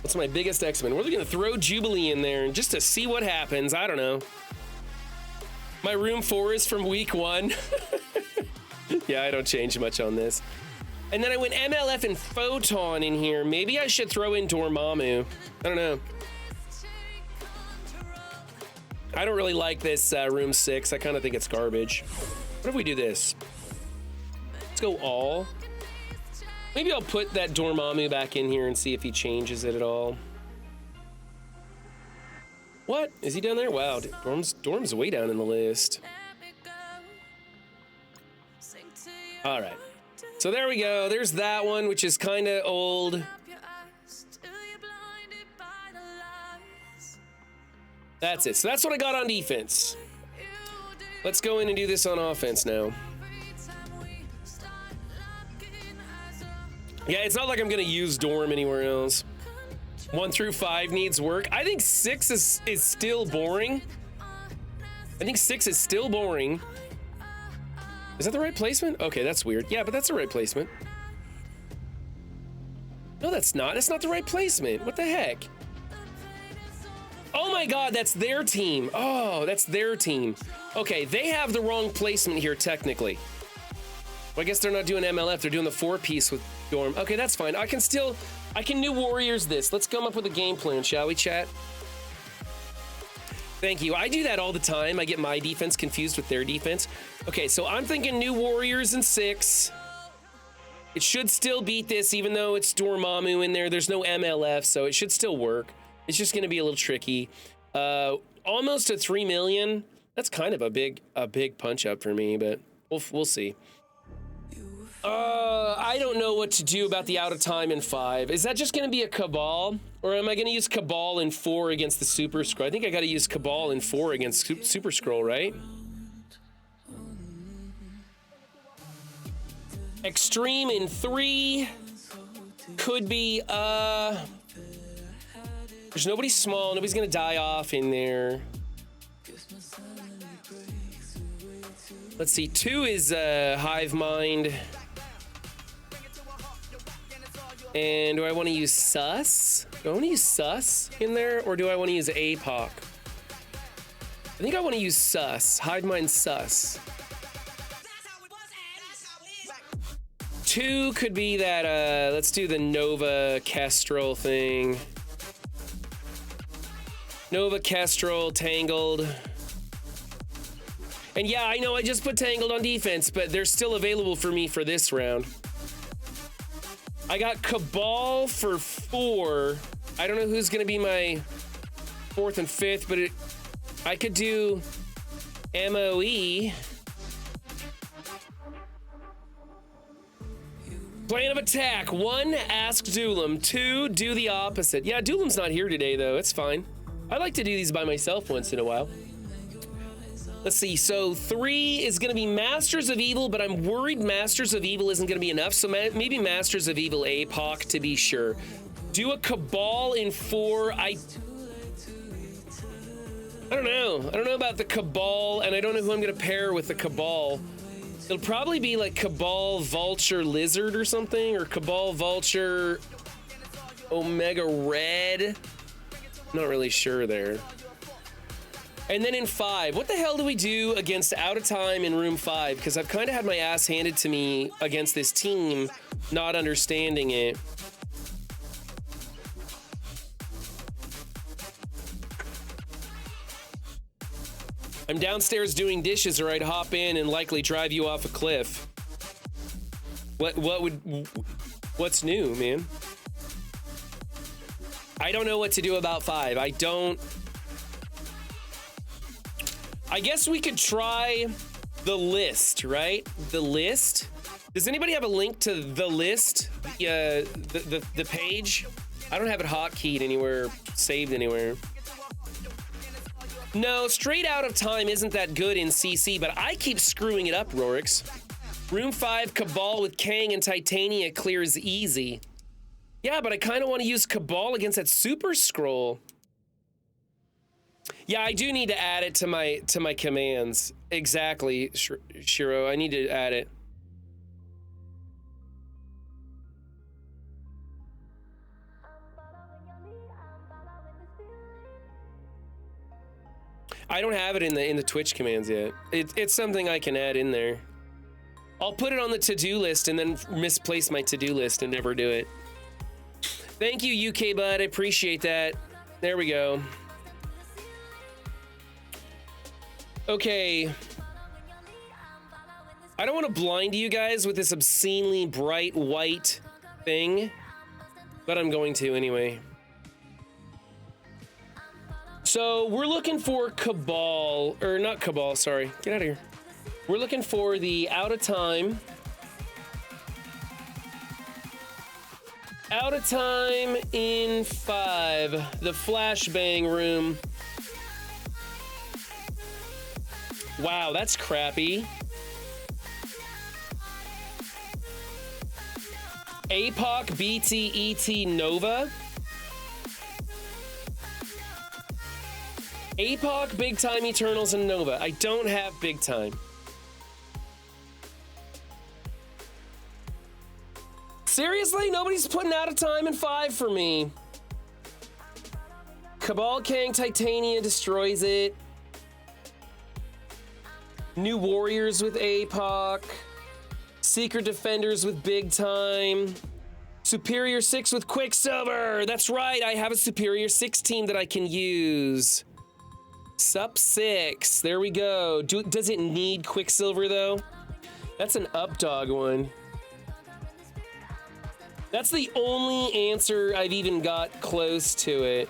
What's my biggest X-Men? We're going to throw Jubilee in there just to see what happens. I don't know. My room 4 is from week 1. Yeah, I don't change much on this. And then I went MLF and Photon in here. Maybe I should throw in Dormammu. I don't know. I don't really like this room 6. I kind of think it's garbage. What if we do this? Let's go all. Maybe I'll put that Dormammu back in here and see if he changes it at all. What? Is he down there? Wow, Dorm's way down in the list. All right. So there we go. There's that one, which is kind of old. That's it. So that's what I got on defense. Let's go in and do this on offense now. Yeah, it's not like I'm going to use Dorm anywhere else. 1 through 5 needs work. I think 6 is still boring. I think 6 is still boring. Is that the right placement? Okay, that's weird. Yeah, but that's the right placement. No, that's not. That's not the right placement. What the heck? Oh my God, that's their team. Oh, that's their team. Okay, they have the wrong placement here, technically. Well, I guess they're not doing MLF. They're doing the 4-piece with Dorm. Okay, that's fine. I can New Warriors this. Let's come up with a game plan, shall we, chat? Thank you. I do that all the time. I get my defense confused with their defense. Okay, so I'm thinking New Warriors in 6. It should still beat this, even though it's Dormammu in there. There's no MLF, so it should still work. It's just going to be a little tricky. Almost a 3 million. That's kind of a big punch up for me, but we'll see. I don't know what to do about the out of time in 5. Is that just going to be a Cabal, or am I going to use Cabal in 4 against the Super Skrull? I think I got to use Cabal in 4 against Super Skrull, right? Extreme in 3 could be there's nobody small, nobody's gonna die off in there. Let's see, 2 is Hive Mind. And do I want to use Sus? Do I want to use Sus in there, or do I want to use APOC? I think I want to use Sus. Hive Mind Sus. 2 could be that, let's do the Nova Kestrel thing. Nova Kestrel, Tangled. And yeah, I know I just put Tangled on defense, but they're still available for me for this round. I got Cabal for 4. I don't know who's gonna be my 4th and 5th, but I could do MOE. Plan of attack. 1, ask Duelam. 2, do the opposite. Yeah, Duelam's not here today, though. It's fine. I like to do these by myself once in a while. Let's see. So 3 is going to be Masters of Evil, but I'm worried Masters of Evil isn't going to be enough. So maybe Masters of Evil APOC to be sure. Do a Cabal in 4. I don't know. I don't know about the Cabal, and I don't know who I'm going to pair with the Cabal. It'll probably be like Cabal Vulture Lizard or something, or Cabal Vulture Omega Red. I'm not really sure there. And then in 5, what the hell do we do against Out of Time in room 5? Because I've kind of had my ass handed to me against this team, not understanding it. I'm downstairs doing dishes, or I'd hop in and likely drive you off a cliff. What's new, man? I don't know what to do about 5. I guess we could try the list, right? The list. Does anybody have a link to the list? The page? I don't have it hotkeyed anywhere, saved anywhere. No, Straight Out of Time isn't that good in CC, but I keep screwing it up, Rorix. Room 5, Cabal with Kang and Titania clears easy. Yeah, but I kind of want to use Cabal against that Super Scroll. Yeah, I do need to add it to my commands. Exactly, Shiro. I need to add it. I don't have it in the Twitch commands yet. It's something I can add in there. I'll put it on the to-do list and then misplace my to-do list and never do it. Thank you, UK Bud. I appreciate that. There we go. Okay. I don't want to blind you guys with this obscenely bright white thing, but I'm going to anyway. So we're looking for Cabal, or not Cabal, sorry. Get out of here. We're looking for the Out of Time. Out of Time in 5, the Flashbang room. Wow, that's crappy. APOC, BT, ET, Nova. APOC, Big Time, Eternals, and Nova. I don't have Big Time. Seriously? Nobody's putting Out of Time in 5 for me. Cabal, Kang, Titania destroys it. New Warriors with APOC. Secret Defenders with Big Time. Superior 6 with Quicksilver. That's right, I have a Superior 6 team that I can use. Sup 6, there we go. Does it need Quicksilver though? That's an Updog one. That's the only answer I've even got close to it.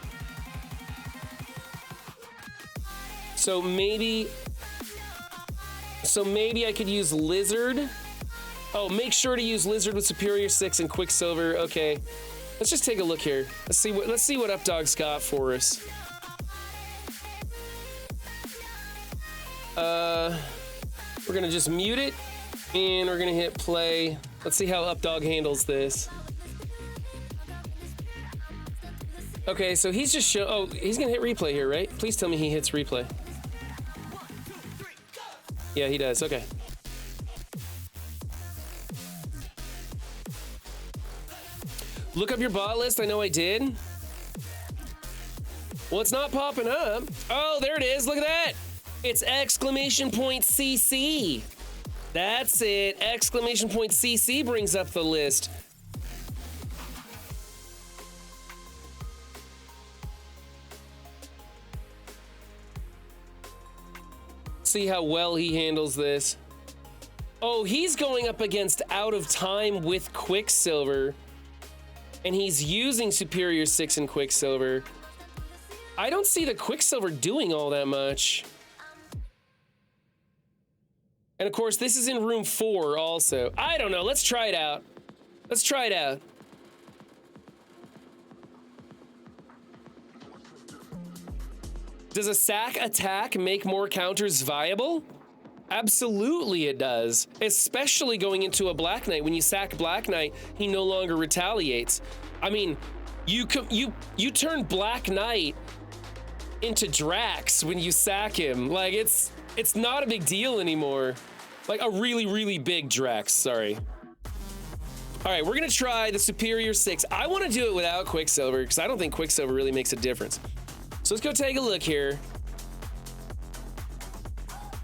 So maybe I could use Lizard. Oh, make sure to use Lizard with Superior 6 and Quicksilver. Okay, let's just take a look here. Let's see what Updog's got for us. We're gonna just mute it, and we're gonna hit play. Let's see how Updog handles this. Okay, so he's just he's gonna hit replay here, right? Please tell me he hits replay. Yeah, he does, okay. Look up your bot list, I know I did. Well, it's not popping up. Oh, there it is, look at that. It's !CC. That's it. Exclamation point CC brings up the list. See how well he handles this. Oh, he's going up against Out of Time with Quicksilver. And he's using Superior 6 and Quicksilver. I don't see the Quicksilver doing all that much. And of course, this is in room 4 also. I don't know. Let's try it out. Let's try it out. Does a sack attack make more counters viable? Absolutely it does, especially going into a Black Knight. When you sack Black Knight, he no longer retaliates. I mean, you turn Black Knight into Drax when you sack him. Like, it's not a big deal anymore. Like a really, really big Drax, sorry. All right, we're gonna try the Superior 6. I wanna do it without Quicksilver because I don't think Quicksilver really makes a difference. So let's go take a look here.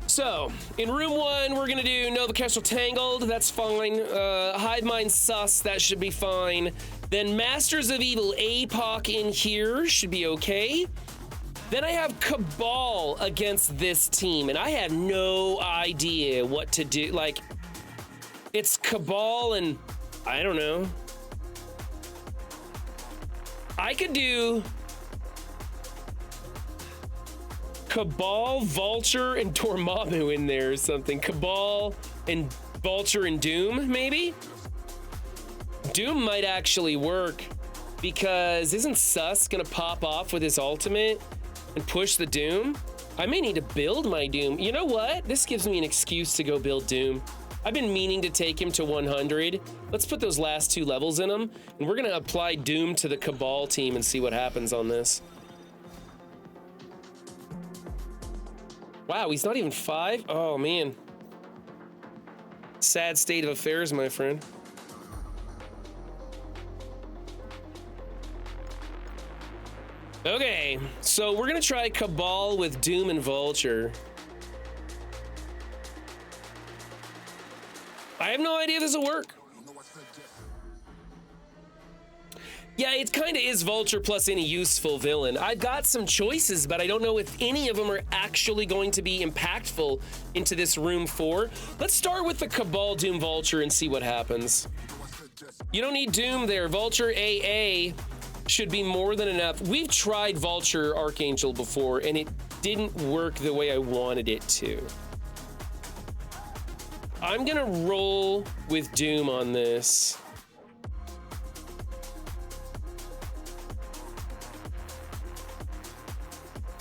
So, in room 1, we're gonna do Nova Kestrel Tangled, that's fine. Hive Mind Sus, that should be fine. Then Masters of Evil APOC in here should be okay. Then I have Cabal against this team, and I have no idea what to do. Like, it's Cabal and, I don't know. I could do Cabal, Vulture, and Dormammu in there or something. Cabal and Vulture and Doom, maybe? Doom might actually work because isn't Sus gonna pop off with his ultimate and push the Doom? I may need to build my Doom. You know what? This gives me an excuse to go build Doom. I've been meaning to take him to 100. Let's put those last 2 levels in him, and we're gonna apply Doom to the Cabal team and see what happens on this. Wow, he's not even 5? Oh, man. Sad state of affairs, my friend. Okay, so we're gonna try Cabal with Doom and Vulture. I have no idea if this will work. Yeah, it kind of is Vulture plus any useful villain. I've got some choices, but I don't know if any of them are actually going to be impactful into this room 4. Let's start with the Cabal Doom Vulture and see what happens. You don't need Doom there. Vulture AA should be more than enough. We've tried Vulture Archangel before, and it didn't work the way I wanted it to. I'm gonna roll with Doom on this.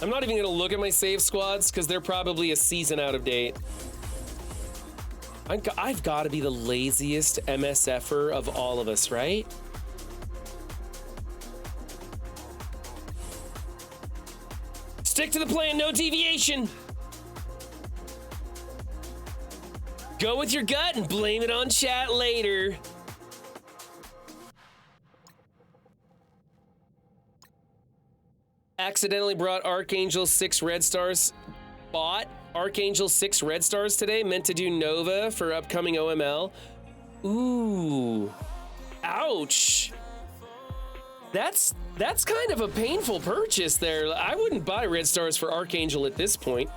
I'm not even gonna look at my save squads because they're probably a season out of date. I've got to be the laziest MSFer of all of us, right? Stick to the plan, no deviation. Go with your gut and blame it on chat later. Accidentally brought Archangel 6 red stars. Bought Archangel 6 red stars today, meant to do Nova for upcoming OML. Ooh. Ouch. That's kind of a painful purchase there. I wouldn't buy red stars for Archangel at this point.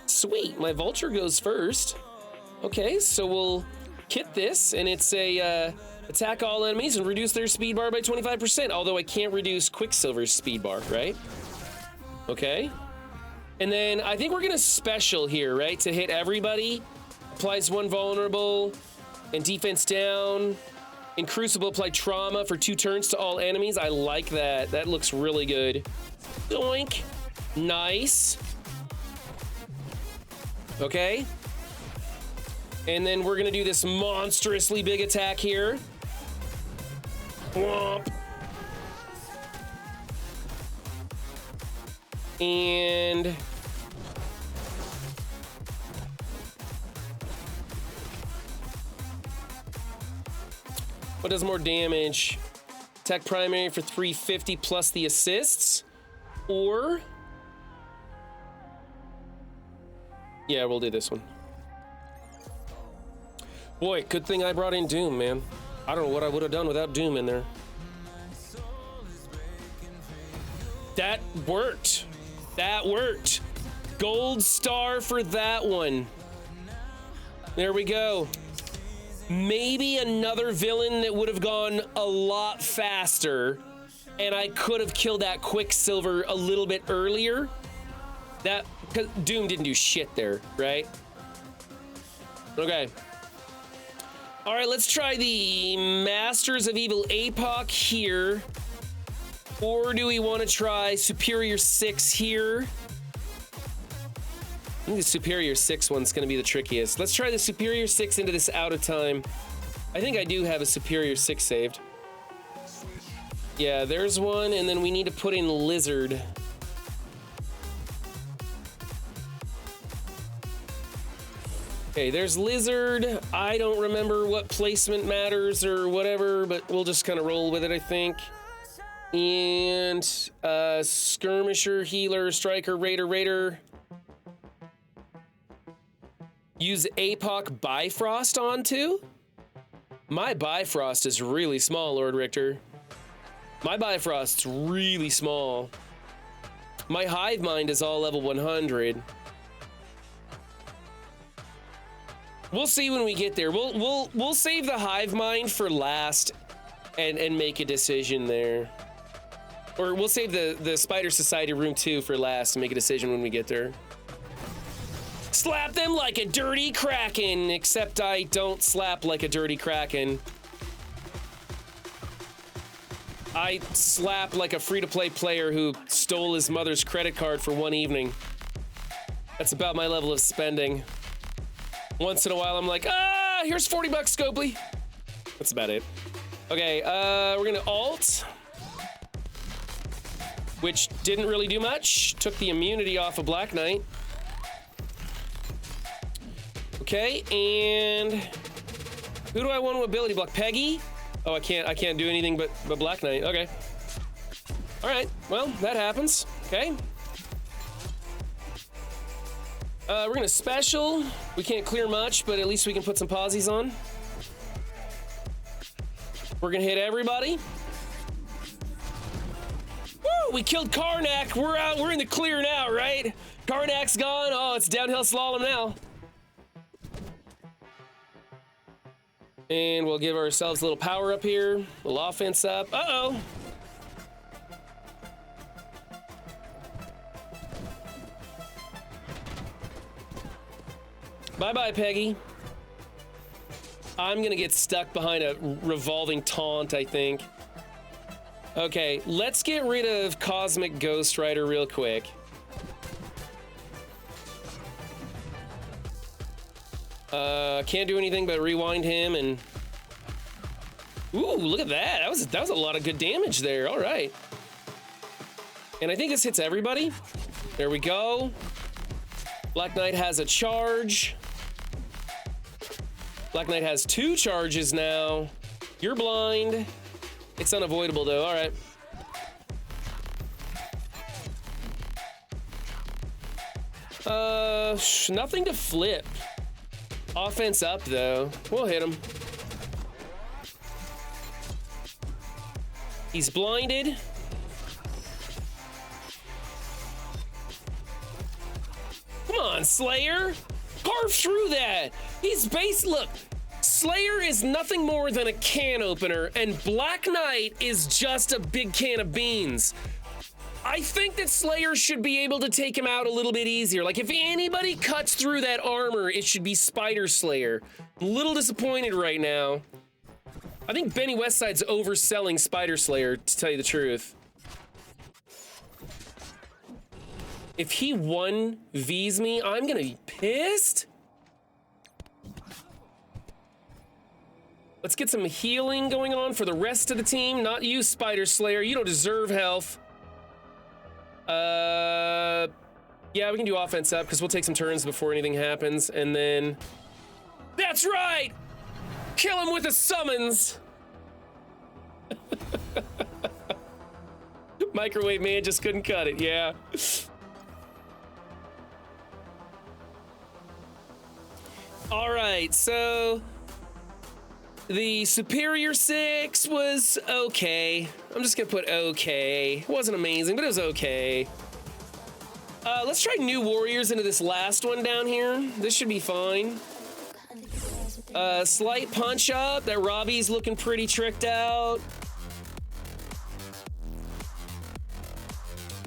Sweet, my Vulture goes first. Okay, so we'll kit this, and it's a attack all enemies and reduce their speed bar by 25%, although I can't reduce Quicksilver's speed bar, right? Okay. And then I think we're gonna special here, right? To hit everybody. Applies 1 vulnerable and defense down. In Crucible, apply trauma for 2 turns to all enemies. I like that. That looks really good. Doink. Nice. Okay. And then we're gonna do this monstrously big attack here. Womp. And what does more damage? Attack primary for 350 plus the assists, or yeah, we'll do this one. Boy, good thing I brought in Doom, man. I don't know what I would have done without Doom in there. That worked. That worked. Gold star for that one. There we go. Maybe another villain that would have gone a lot faster, and I could have killed that Quicksilver a little bit earlier. That, because Doom didn't do shit there, right? Okay. All right, let's try the Masters of Evil APOC here. Or do we want to try Superior 6 here? I think the Superior 6 one's going to be the trickiest. Let's try the Superior 6 into this out of time. I think I do have a Superior 6 saved. Yeah, there's one, and then we need to put in Lizard. Okay, there's Lizard. I don't remember what placement matters or whatever, but we'll just kind of roll with it, I think. And Skirmisher, Healer, Striker, Raider. Use APOC Bifrost onto? My Bifrost is really small, Lord Richter. My Bifrost's really small. My Hive Mind is all level 100. We'll see when we get there. We'll save the Hive Mind for last and make a decision there. Or we'll save the Spider Society Room 2 for last and make a decision when we get there. Slap them like a dirty Kraken, except I don't slap like a dirty Kraken. I slap like a free-to-play player who stole his mother's credit card for one evening. That's about my level of spending. Once in a while, I'm like, here's 40 bucks, Scopely. That's about it. Okay, we're gonna alt. Which didn't really do much. Took the immunity off of Black Knight. Okay, and who do I want to ability block? Peggy? Oh, I can't do anything but Black Knight. Okay. All right, well, that happens. Okay. We're gonna special. We can't clear much, but at least we can put some posies on. We're gonna hit everybody. Woo! We killed Karnak. We're out. We're in the clear now, right? Karnak's gone. Oh, it's downhill slalom now. And we'll give ourselves a little power up here. A little offense up. Uh-oh. Bye-bye, Peggy. I'm gonna get stuck behind a revolving taunt, I think. Okay, let's get rid of Cosmic Ghost Rider real quick. Can't do anything but rewind him and... Ooh, look at that. That was a lot of good damage there. All right. And I think this hits everybody. There we go. Black Knight has a charge. Black Knight has 2 charges now. You're blind. It's unavoidable though. All right. Nothing to flip. Offense up though. We'll hit him. He's blinded. Come on, Slayer. Carve through that. He's base. Look, Slayer is nothing more than a can opener, and Black Knight is just a big can of beans. I think that Slayer should be able to take him out a little bit easier. Like, if anybody cuts through that armor, it should be Spider Slayer. I'm a little disappointed right now. I think Benny Westside's overselling Spider Slayer, to tell you the truth. If he 1Vs me, I'm gonna be pissed. Let's get some healing going on for the rest of the team. Not you, Spider Slayer. You don't deserve health. Yeah, we can do offense up because we'll take some turns before anything happens, and then... That's right! Kill him with a summons! Microwave Man just couldn't cut it, yeah. All right, so The Superior 6 was okay. I'm just gonna put okay. It wasn't amazing, but it was okay. Let's try New Warriors into this last one down here. This should be fine. Slight punch up. That Robbie's looking pretty tricked out.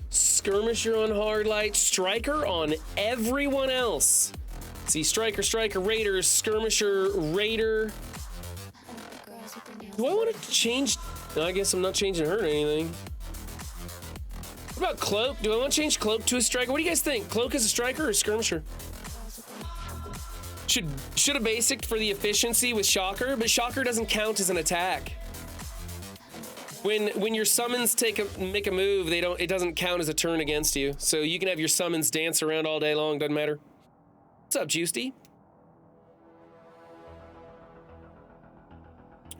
Skirmisher on hard light. Striker on everyone else. See, Striker, Raiders, Skirmisher, Raider. Do I want to change? No, I guess I'm not changing her to anything. What about Cloak? Do I want to change Cloak to a Striker? What do you guys think? Cloak is a Striker or Skirmisher? Should have basic for the efficiency with Shocker, but Shocker doesn't count as an attack. When your summons make a move, it doesn't count as a turn against you. So you can have your summons dance around all day long, doesn't matter. What's up, Juicy?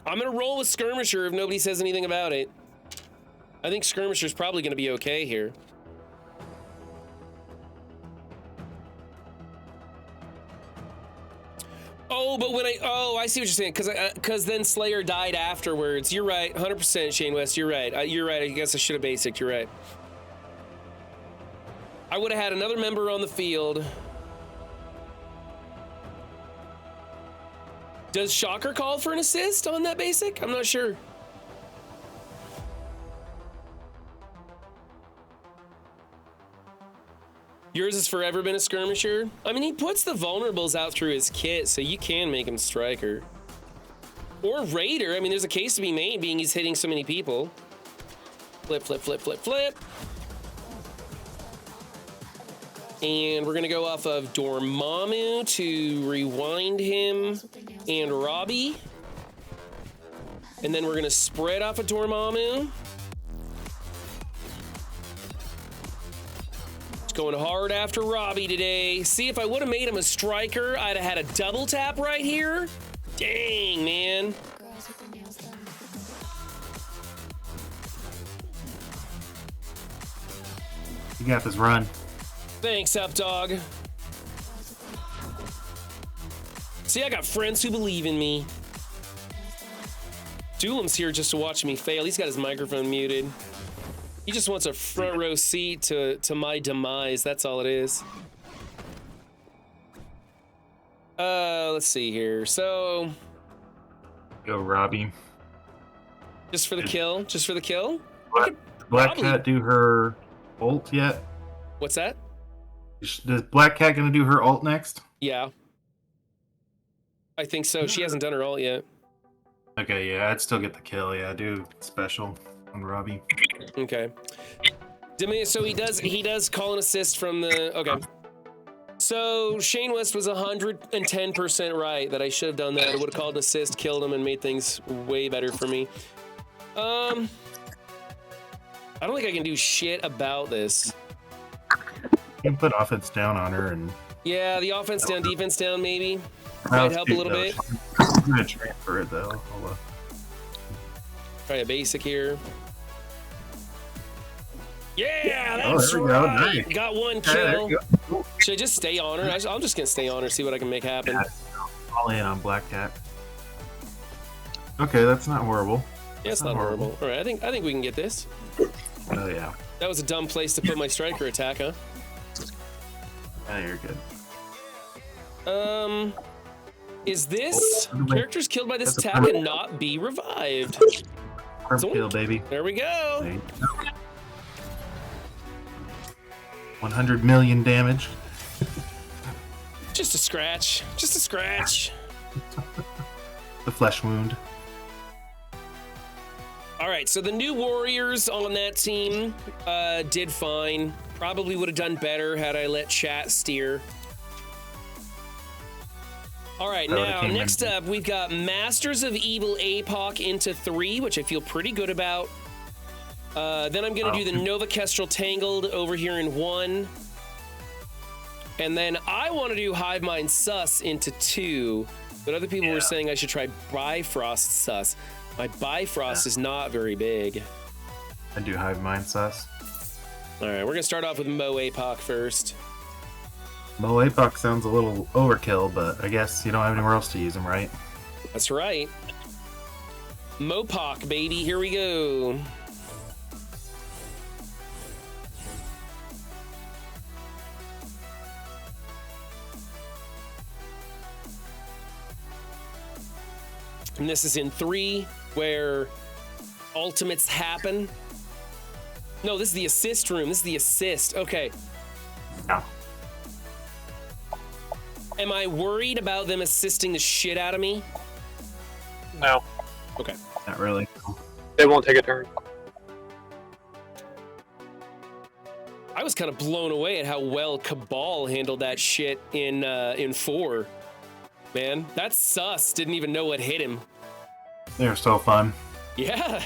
I'm gonna roll with Skirmisher if nobody says anything about it. I think Skirmisher's probably gonna be okay here. Oh, but I see what you're saying, because then Slayer died afterwards. You're right, 100%, Shane West. You're right. You're right. I guess I should have basicked. You're right. I would have had another member on the field. Does Shocker call for an assist on that basic? I'm not sure. Yours has forever been a Skirmisher? I mean, he puts the vulnerables out through his kit, so you can make him Striker. Or Raider. I mean, there's a case to be made, being he's hitting so many people. Flip, flip, flip, flip, flip. And we're gonna go off of Dormammu to rewind him and Robbie. And then we're gonna spread off of Dormammu. Going hard after Robbie today. See, if I would have made him a Striker, I'd have had a double tap right here. Dang, man. You got this, run. Thanks, Updog. See, I got friends who believe in me. Duelim's here just to watch me fail. He's got his microphone muted. He just wants a front row seat to my demise. That's all it is. Let's see here. So, go Robbie. Just for the kill? Just for the kill? Black Cat do her ult yet? What's that? Is Black Cat gonna do her ult next? Yeah. I think so. She hasn't done her ult yet. Okay, yeah, I'd still get the kill. Yeah, do special on Robbie. Okay. So he does call an assist from the, okay. So Shane West was 110% right that I should have done that. I would have called an assist, killed him, and made things way better for me. I don't think I can do shit about this. You can put offense down on her and... Yeah, the offense down, defense down, maybe. Might help a little bit. I'm gonna transfer it though. Try a basic here. Yeah, that's there we go. right. Nice. Got one There kill. you go. Should I just stay on her? I'm just gonna stay on her, see what I can make happen. All in on Black Cat. Okay, that's not horrible. Yeah, it's not horrible. All right, I think we can get this. Oh yeah. That was a dumb place to put my Striker attack, huh? Yeah, you're good. Is this characters killed by this attack and not be revived? Kill, baby. There we go. There you go. 100 million damage. Just a scratch. Just a scratch. The flesh wound. All right, so the new Warriors on that team did fine. Probably would have done better had I let chat steer. All right, now, next up, we've got Masters of Evil APOC into 3, which I feel pretty good about. Then I'm going to do the Nova Kestrel Tangled over here in 1. And then I want to do Hive Mind Sus into 2. But other people were saying I should try Bifrost Sus. My Bifrost is not very big. I do Hive Mind Sus. All right, we're going to start off with Mo APOC first. Mo APOC sounds a little overkill, but I guess you don't have anywhere else to use him, right? That's right. Mopoc, baby. Here we go. And this is in 3, where ultimates happen. No, this is the assist room. This is the assist. Okay. Yeah. Am I worried about them assisting the shit out of me? No, Okay. Not really. it won't take a turn. I was kind of blown away at how well Cabal handled that shit in 4. Man, that sus didn't even know what hit him. They're so fun. Yeah.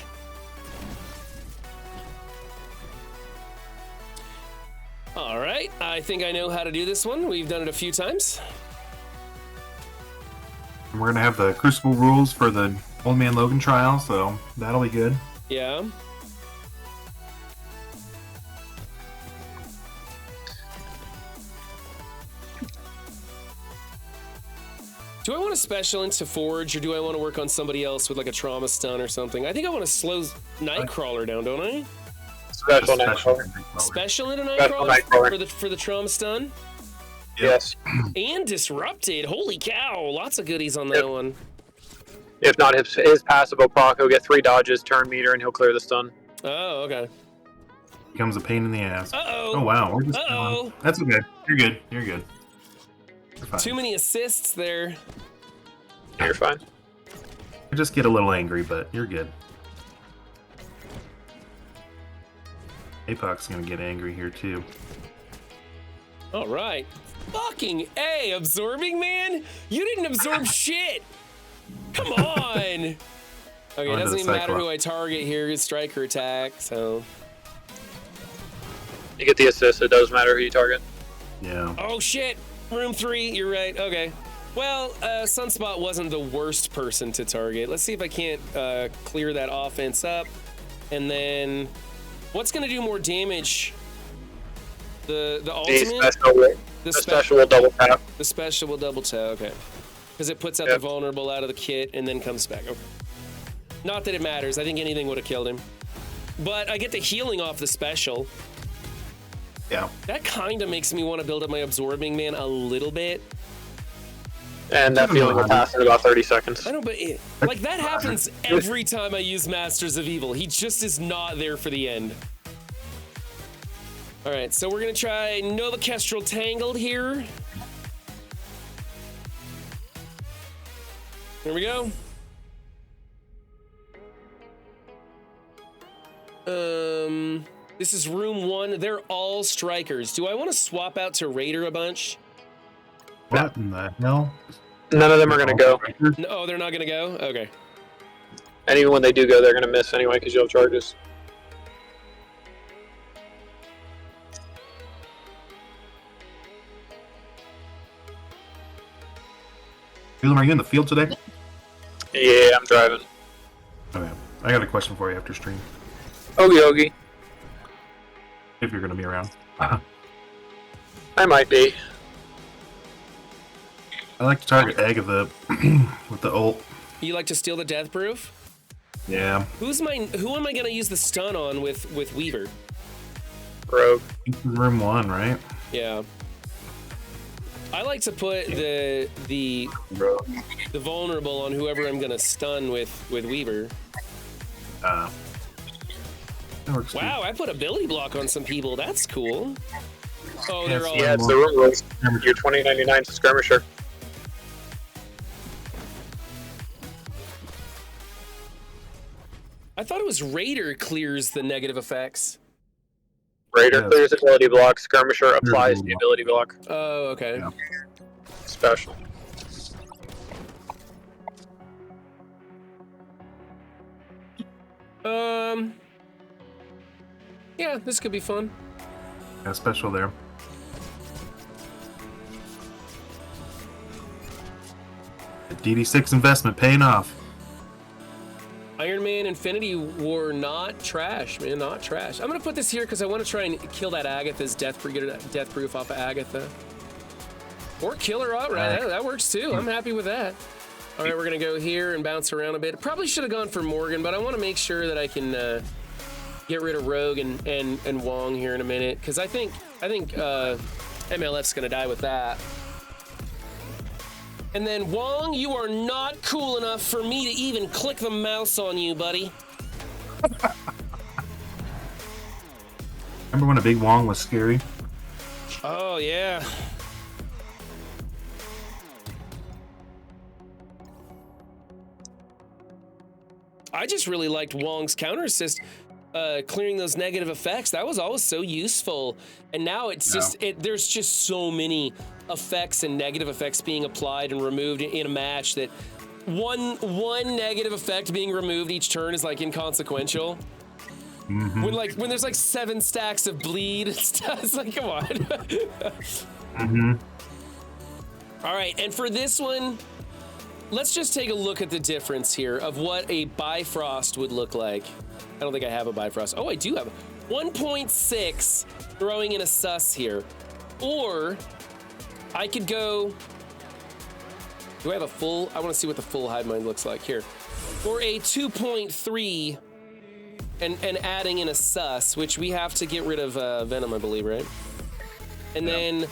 All right, I think I know how to do this one. We've done it a few times. And we're gonna have the Crucible rules for the Old Man Logan trial, so that'll be good. Yeah. Do I want to special into Forge, or do I want to work on somebody else with like a trauma stun or something? I think I want to slow Nightcrawler down, don't I? Special Special Nightcrawler. Special into Special Nightcrawler Nightcrawler. for the trauma stun Yes. and Disrupted. Holy cow! Lots of goodies on that Yep. one. If not, his passive will proc. He'll get 3 dodges, turn meter, and he'll clear the stun. Oh, okay. Becomes a pain in the ass. Uh-oh. Oh wow, we're just Uh-oh. That's okay. You're good. You're good. You're fine. Too many assists there. You're fine. I just get a little angry, but you're good. Apoc's gonna get angry here too. All right. Fucking A, absorbing man? You didn't absorb shit. Come on. Okay, it Onto doesn't the even matter Cyclops. who I target here. It's striker attack, so. You get the assist. It does matter who you target. Yeah. Oh shit. Room 3, you're right. Okay. Well, Sunspot wasn't the worst person to target. Let's see if I can't clear that offense up. And then, what's gonna do more damage? The The ultimate? the special will double tap. The special will double tap, okay. Because it puts out the Yep. vulnerable out of the kit and then comes back. Okay. Not that it matters. I think anything would have killed him. But I get the healing off the special. Yeah. That kind of makes me want to build up my absorbing man a little bit. And that feeling will pass in about 30 seconds. I know, but like that happens every time I use Masters of Evil. He just is not there for the end. All right, so we're gonna try Nova Kestrel Tangled here. Here we go. This is room 1. They're all strikers. Do I want to swap out to Raider a bunch? What in the hell? None of them are going to go. No, oh, they're not gonna go? Okay. And even when they do go, they're going to miss anyway because you'll have charges. Are you in the field today? Yeah, I'm driving. Okay. I got a question for you after stream. Ogie Ogie. If you're gonna be around. I might be. I like to target Agatha with the ult. You like to steal the death proof? Yeah. Who am I gonna use the stun on with Weaver? Rogue. This is room 1, right? Yeah. I like to put the vulnerable on whoever I'm gonna stun with Weaver. That works too. Wow, I put ability block on some people. That's cool. Oh, they're Yes, all. Yeah, it's the room rules. You're 2099 to skirmisher. I thought it was Raider clears the negative effects. Raider Yeah. clears ability block. Skirmisher applies the block. ability block. Oh, okay. Yeah. Special. Yeah, this could be fun. Yeah, special there. The DD6 investment paying off. Iron Man Infinity War, not trash, man, not trash. I'm gonna put this here because I want to try and kill that Agatha's death proof off of Agatha. Or kill her outright. That works too. I'm happy with that. All right, we're gonna go here and bounce around a bit. Probably should have gone for Morgan, but I want to make sure that I can get rid of Rogue and Wong here in a minute, because I think MLF's gonna die with that. And then Wong, you are not cool enough for me to even click the mouse on you, buddy. Remember when a big Wong was scary? Oh yeah. I just really liked Wong's counter assist, clearing those negative effects. That was always so useful. And now it's just, there's just so many effects and negative effects being applied and removed in a match that one negative effect being removed each turn is like inconsequential. Mm-hmm. When there's like 7 stacks of bleed and stuff, it's like, come on. Mm-hmm. All right, and for this one, let's just take a look at the difference here of what a Bifrost would look like. I don't think I have a Bifrost. Oh, I do have 1.6 throwing in a sus here. Or I could go, do I have a full? I want to see what the full hive mind looks like here. Or a 2.3 and adding in a sus, which we have to get rid of Venom, I believe, right? And then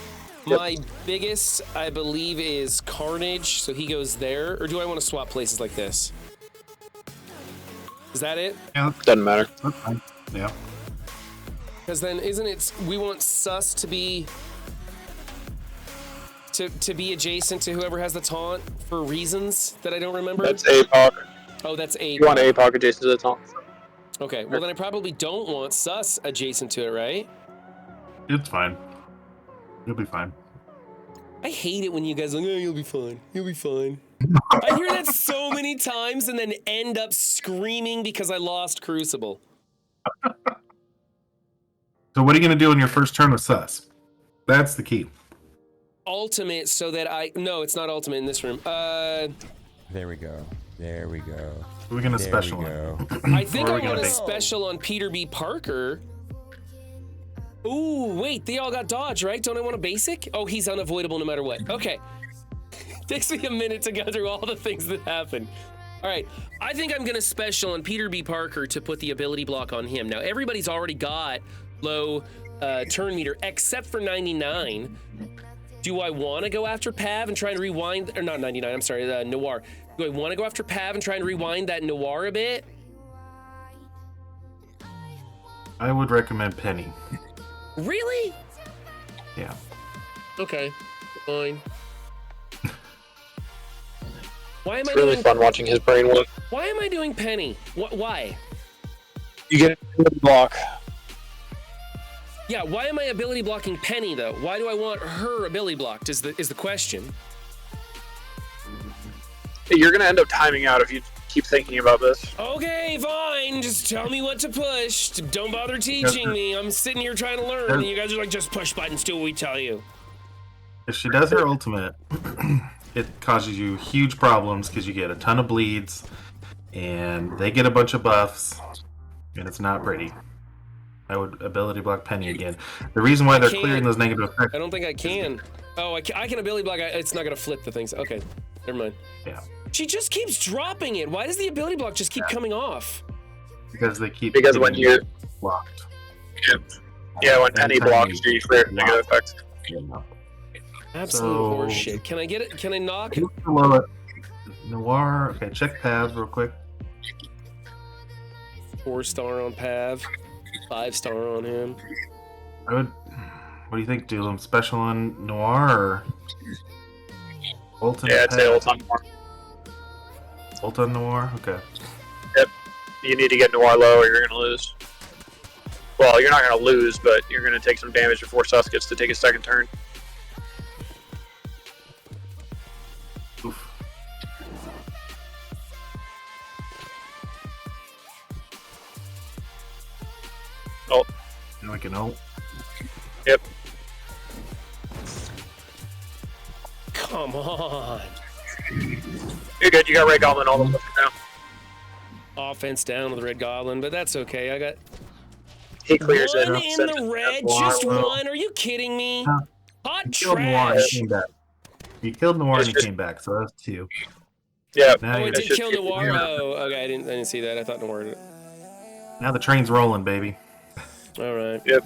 my biggest, I believe, is Carnage, so he goes there. Or do I want to swap places like this? Is that it? Yeah, Doesn't matter. that's fine. Yeah. Because then isn't it, we want sus to be to be adjacent to whoever has the taunt for reasons that I don't remember? That's APOC. Oh, that's APOC. You want APOC adjacent to the taunt. Okay, well then I probably don't want sus adjacent to it, right? It's fine. You'll be fine. I hate it when you guys are like, oh, you'll be fine. You'll be fine. I hear that so many times and then end up screaming because I lost Crucible. So what are you going to do in your first turn with sus? That's the key. Ultimate so that no, it's not ultimate in this room. There we go. There we go. We're going to There special we him. go. I think Or are I we want gonna a make- special on Peter B. Parker. Ooh, wait, they all got dodge, right? Don't I want a basic? Oh, he's unavoidable no matter what. Okay. Takes me a minute to go through all the things that happen. All right, I think I'm gonna special on Peter B. Parker to put the ability block on him. Now, everybody's already got low turn meter except for 99. Do I wanna go after Pav and try and rewind, or not 99, I'm sorry, Noir. Do I wanna go after Pav and try and rewind that Noir a bit? I would recommend Penny. Really? Yeah. Okay, fine. Why am I It's really doing? fun watching his brain work. Why am I doing Penny? Why? You get a block. Yeah, why am I ability blocking Penny though? Why do I want her ability blocked? Is the question. You're gonna end up timing out if you keep thinking about this. Okay, fine. Just tell me what to push. Don't bother teaching me. I'm sitting here trying to learn, and you guys are like, just push buttons. Do what we tell you. If she does her ultimate, it causes you huge problems because you get a ton of bleeds, and they get a bunch of buffs, and it's not pretty. I would ability block Penny again. The reason why they're can't. clearing those negative effects. I don't think I can. Oh, I can ability block. It's not gonna flip the things. Okay, never mind. Yeah, She just keeps dropping it. Why does the ability block just keep coming off? because they keep. Because when getting you're blocked. yeah, when Penny Anytime blocks, you you clear negative block. effects. Absolute So- horseshit. Can I get it? Can I knock? Look below it. Noir. Okay, check Pav real quick. 4-star on Pav, 5-star on him. I would. What do you think? Do them special on Noir or ult on Yeah, I'd say Pav? ult on Noir. Ult on Noir. Okay. You need to get Noir low or you're gonna lose. Well, you're not gonna lose, but you're gonna take some damage before Sus gets to take a second turn. Oof. Ult. Now we can ult. Yep. Come on. You're good. You got Red Goblin all the way down. Offense down with the Red Goblin, but that's okay. I got He clears it. one in the red, just one. Are you kidding me? Huh. Hot You killed Noir and he trash. came back. You killed Noir and he It's just- came back, so that's 2. Yeah. Now, Oh, you're- it did should kill be- Noir. Oh, okay. I didn't see that. I thought Noir did it. now the train's rolling, baby. All right. Yep.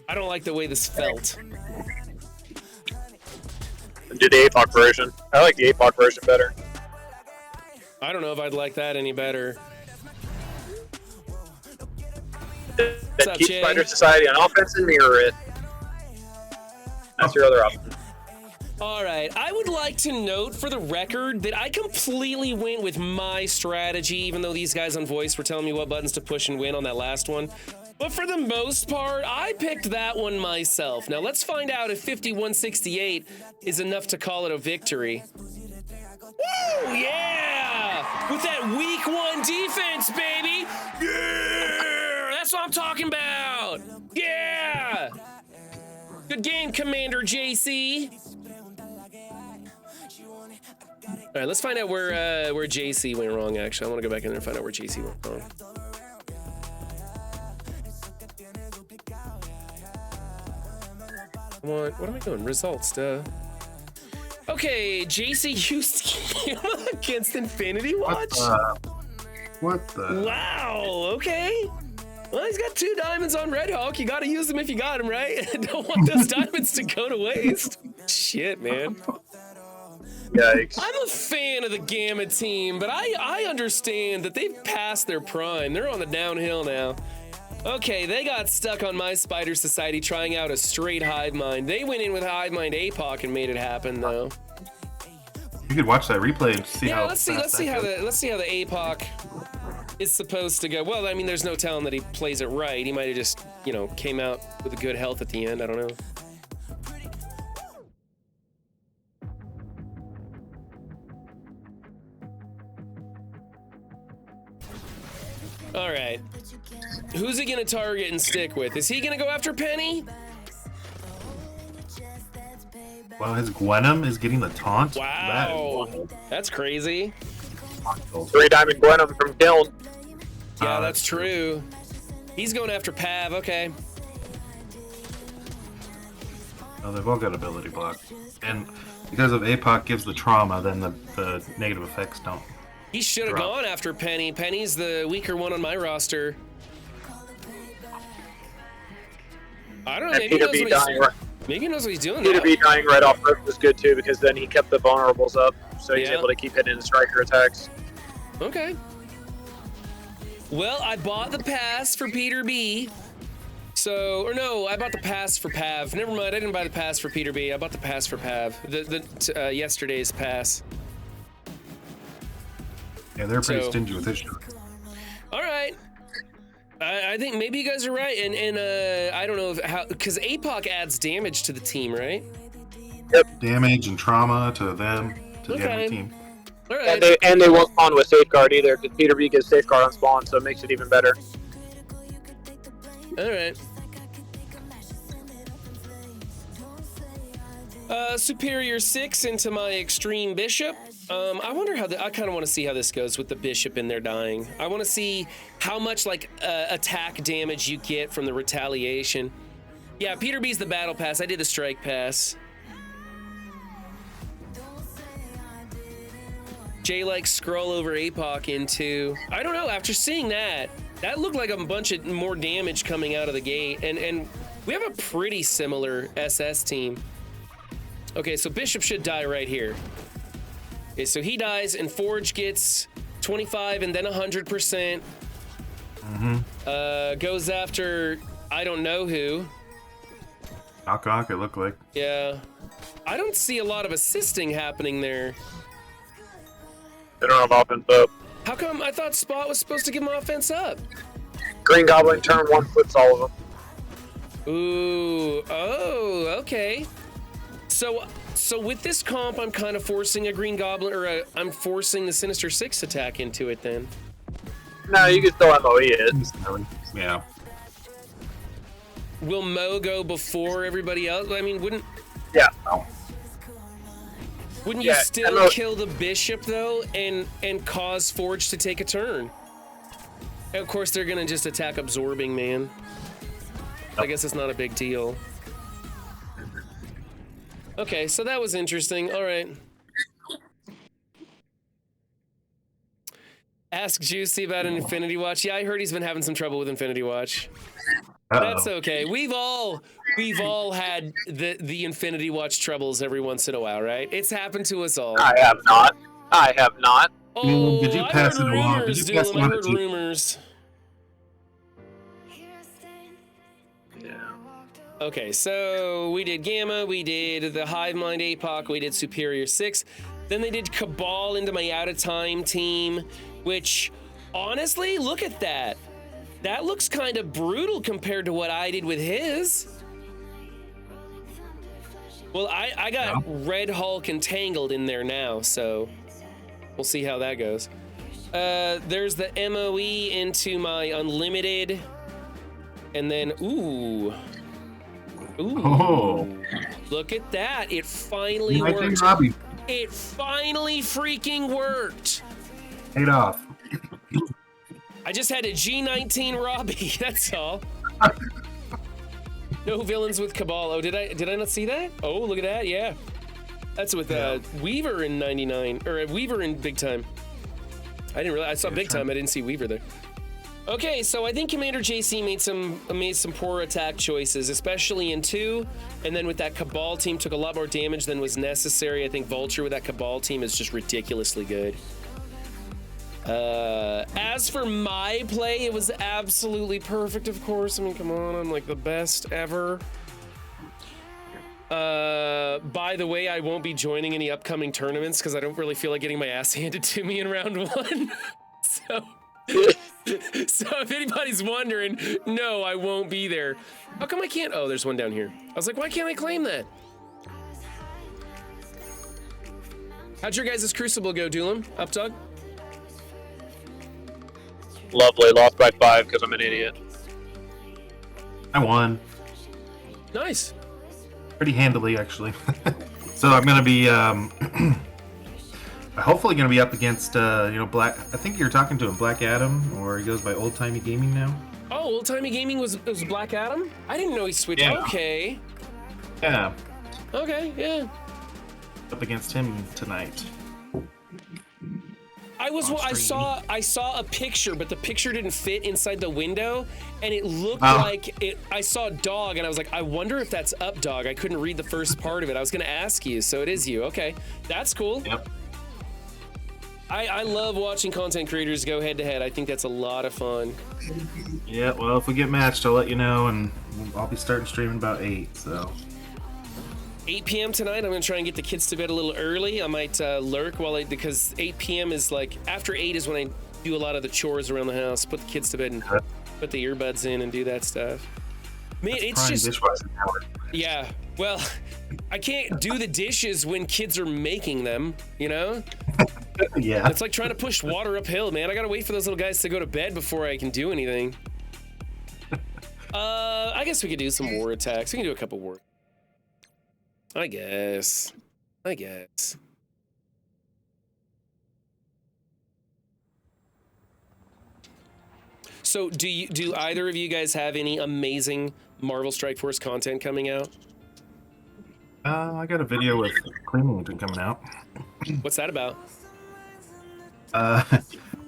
I don't like the way this felt. Do the APOC version. I like the APOC version better. I don't know if I'd like that any better. Then up, keep Jay? Spider Society on offense and mirror it. That's your other option. All right. I would like to note for the record that I completely went with my strategy, even though these guys on voice were telling me what buttons to push and win on that last one. But for the most part, I picked that one myself. Now let's find out if 5168 is enough to call it a victory. Woo! Yeah! With that week 1 defense, baby! Yeah! That's what I'm talking about! Yeah! Good game, Commander JC. All right, let's find out where JC went wrong, actually. I want to go back in there and find out where JC went wrong. What am I doing? Results, duh. Okay, JC used Gamma against Infinity Watch? What the? Wow, okay. Well, he's got 2 diamonds on Red Hawk. You gotta use them if you got them, right? Don't want those diamonds to go to waste. Shit, man. Yikes. I'm a fan of the Gamma team, but I understand that they've passed their prime. They're on the downhill now. Okay, they got stuck on my Spider Society trying out a straight Hive Mind. They went in with Hive Mind APOC and made it happen, though. You could watch that replay and see how. Let's see how the APOC is supposed to go. Well, I mean, there's no telling that he plays it right. He might have just, came out with a good health at the end. I don't know. All right. Who's he going to target and stick with? Is he going to go after Penny? Well, his Gwenum is getting the taunt. Wow. That's crazy. 3 diamond Gwenum from Kiln. Yeah, that's true. He's going after Pav. Okay. Oh, they've all got ability block. And because of APOC gives the trauma, then the negative effects don't. He should have gone after Penny. Penny's the weaker one on my roster. I don't know. And Maybe he Peter knows B what he's dying. doing. Maybe he knows what he's doing. Peter now. B dying right off rip was good too because then he kept the vulnerables up, so he's Yeah. able to keep hitting striker attacks. Okay. Well, I bought the pass for Peter B. So, or no, I bought the pass for Pav. Never mind, I didn't buy the pass for Peter B. I bought the pass for Pav. The yesterday's pass. Yeah, they're pretty So- stingy with this shit. All right. I think maybe you guys are right, and I don't know because APOC adds damage to the team, right? Damage and trauma to them, to the Okay. enemy team. All right. And they won't spawn with safeguard either because Peter B gets safeguard on spawn, so it makes it even better. All right. Superior 6 into my Extreme Bishop. I wonder how I kind of want to see how this goes with the Bishop in there dying. I want to see how much attack damage you get from the retaliation. Yeah, Peter B's the battle pass. I did the strike pass. Jay scroll over APOC into. I don't know. After seeing that looked like a bunch of more damage coming out of the gate, and we have a pretty similar SS team. Okay, so Bishop should die right here. Okay, so he dies, and Forge gets 25 and then 100%. Goes after I don't know who. Knock, it looked like. Yeah. I don't see a lot of assisting happening there. They don't have offense up. How come I thought Spot was supposed to give him offense up? Green Goblin turn 1 flips all of them. Ooh, oh, okay. So with this comp, I'm kind of forcing a Green Goblin, or I'm forcing the Sinister Six attack into it then. No, you can still MOE it. Yeah. will Mo go before everybody else? I mean, wouldn't Yeah. you Yeah, still Mo- kill the bishop though, and cause Forge to take a turn? And of course, they're gonna just attack absorbing, man. I guess it's not a big deal. Okay, so that was interesting. All right. Ask Juicy about an Infinity Watch. Yeah, I heard he's been having some trouble with Infinity Watch. That's okay. We've all had the Infinity Watch troubles every once in a while, right? It's happened to us all. I have not. I have not. Oh, Did you I pass heard it along? rumors, Did you pass Doolin. it I on heard to- rumors. Yeah. Okay, so we did Gamma, we did the Hive Mind APOC, we did Superior 6. Then they did Cabal into my Out of Time team, which, honestly, look at that. That looks kind of brutal compared to what I did with his. Well, I got Red Hulk and Tangled in there now, so we'll see how that goes. There's the MOE into my Unlimited, and then, ooh, Oh, look at that. It finally I think worked. Robbie It finally freaking worked. paid off. I just had a G19 Robbie, that's all. No villains with Cabal. Oh, did I not see that? Oh, look at that, yeah. That's with Weaver in 99, or Weaver in Big Time. I didn't realize, I saw Big Time, I didn't see Weaver there. Okay, so I think Commander JC made some poor attack choices, especially in 2, and then with that Cabal team took a lot more damage than was necessary. I think Vulture with that Cabal team is just ridiculously good. As for my play, it was absolutely perfect, of course. I mean, come on, I'm like the best ever. By the way, I won't be joining any upcoming tournaments because I don't really feel like getting my ass handed to me in round 1. So if anybody's wondering, no, I won't be there. How come I can't? Oh, there's one down here. I was like, why can't I claim that? How'd your guys' Crucible go, Doolin? Up, dog? Lovely. Lost by 5 because I'm an idiot. I won Nice. pretty handily, actually. So I'm gonna be hopefully gonna be up against Black. I think you're talking to him, Black Adam, or he goes by Old Timey Gaming now. Oh, Old Timey Gaming was Black Adam? I didn't know he switched. Yeah. Okay. Yeah, Okay, yeah. up against him tonight. I saw a picture, but the picture didn't fit inside the window, and it looked Oh. like it. I saw dog, and I was like, I wonder if that's up dog. I couldn't read the first part of it. I was gonna ask you, so it is you. Okay, that's cool. Yep. I love watching content creators go head to head. I think that's a lot of fun. Yeah. Well, if we get matched, I'll let you know, and I'll be starting streaming about 8. So 8 p.m. tonight. I'm gonna try and get the kids to bed a little early. I might lurk because 8 p.m. is like after 8 is when I do a lot of the chores around the house. Put the kids to bed and put the earbuds in and do that stuff. Man, it's prime just dishwasher power. yeah. Well, I can't do the dishes when kids are making them. You know, Yeah. it's like trying to push water uphill, man. I gotta wait for those little guys to go to bed before I can do anything. I guess we could do some war attacks. We can do a couple war. I guess. So do either of you guys have any amazing Marvel Strike Force content coming out? I got a video with Cleaning Agent coming out. What's that about?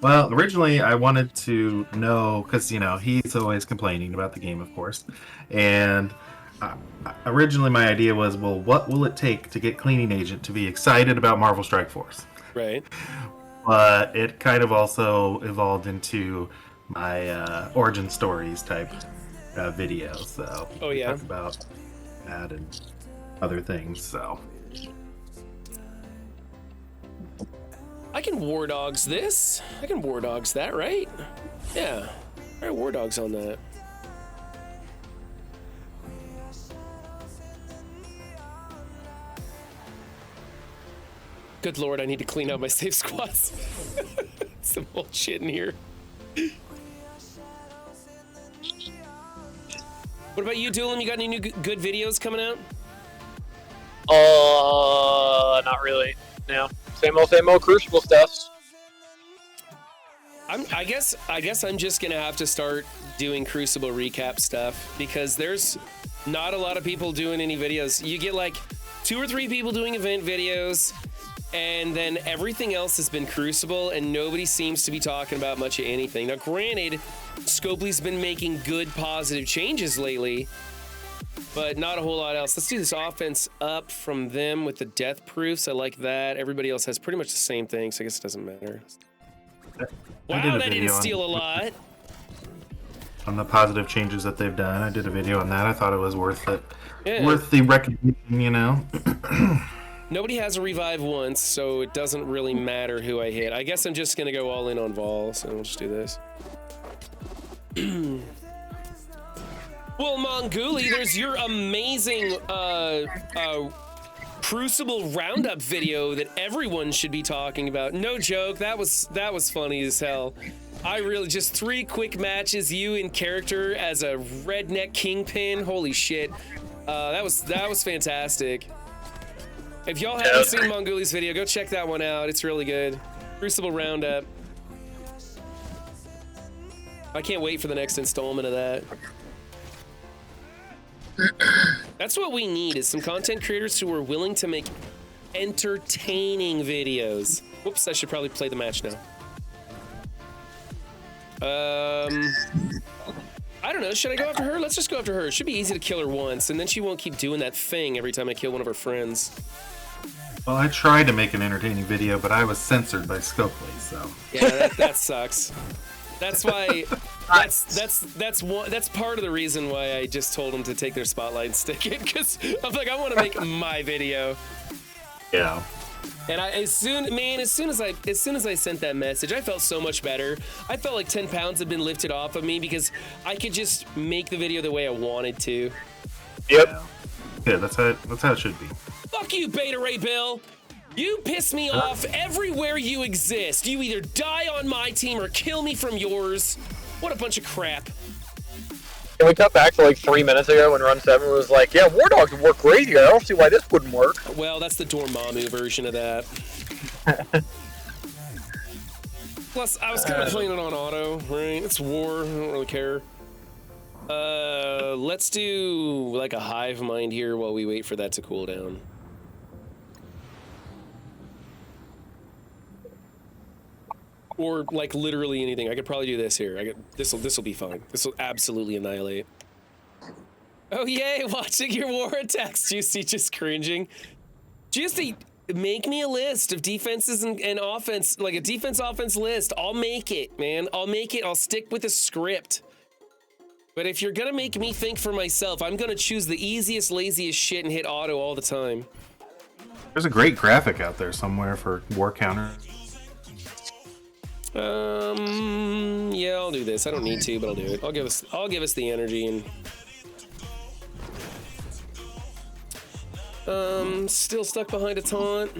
Well, originally I wanted to know because he's always complaining about the game, of course, and originally my idea was, well, what will it take to get Cleaning Agent to be excited about Marvel Strike Force? Right. But it kind of also evolved into my origin stories type video. So Oh, yeah. talk about that and other things. So I can War Dogs this. I can War Dogs that, right? Yeah. All right, War Dogs on that. Good lord, I need to clean out my safe squats. Some bullshit in here. What about you, Doolin? You got any new good videos coming out? Not really. No. Same old Crucible stuff. I guess I'm just gonna have to start doing Crucible recap stuff because there's not a lot of people doing any videos. You get like 2 or 3 people doing event videos, and then everything else has been Crucible, and nobody seems to be talking about much of anything. Now, granted, Scopely's been making good, positive changes lately, but not a whole lot else. Let's do this offense up from them with the death proofs. I like that. Everybody else has pretty much the same thing, so I guess it doesn't matter. Wow, that didn't steal a lot. On the positive changes that they've done. I did a video on that. I thought it was worth it. Yeah. Worth the recognition, you know? Nobody has a revive once, so it doesn't really matter who I hit. I guess I'm just gonna go all in on Vol, so we'll just do this. Well, Monguli, there's your amazing Crucible roundup video that everyone should be talking about. No joke, that was funny as hell. I really just 3 quick matches, you in character as a redneck kingpin. Holy shit, that was fantastic. If y'all haven't seen Monguli's video, go check that one out. It's really good. Crucible roundup. I can't wait for the next installment of that. That's what we need, is some content creators who are willing to make entertaining videos. Whoops, I should probably play the match now. I don't know, should I go after her? Let's just go after her. It should be easy to kill her once, and then she won't keep doing that thing every time I kill one of her friends. Well, I tried to make an entertaining video, but I was censored by Scopely, so... Yeah, that sucks. That's why... That's part of the reason why I just told them to take their spotlight and stick it, because I'm like, I want to make my video. Yeah. And as soon as I sent that message, I felt so much better. I felt like 10 pounds had been lifted off of me because I could just make the video the way I wanted to. Yep. Yeah, that's how it should be. Fuck you, Beta Ray Bill. You piss me off everywhere you exist. You either die on my team or kill me from yours. What a bunch of crap. Can we cut back to like 3 minutes ago when Run 7 was like, yeah, War Dogs would work great here. I don't see why this wouldn't work. Well, that's the Dormammu version of that. Plus, I was kind of playing it on auto, right? It's war, I don't really care. Let's do like a hive mind here while we wait for that to cool down. Or like literally anything. I could probably do this here. This will be fine. This will absolutely annihilate. Oh yay! Watching your war attacks, Juicy, just cringing. Juicy, make me a list of defenses and offense, like a defense-offense list. I'll make it, man. I'll make it. I'll stick with the script. But if you're gonna make me think for myself, I'm gonna choose the easiest, laziest shit and hit auto all the time. There's a great graphic out there somewhere for war counter. Yeah, I'll do this. I don't need to, but I'll do it. I'll give us the energy and still stuck behind a taunt.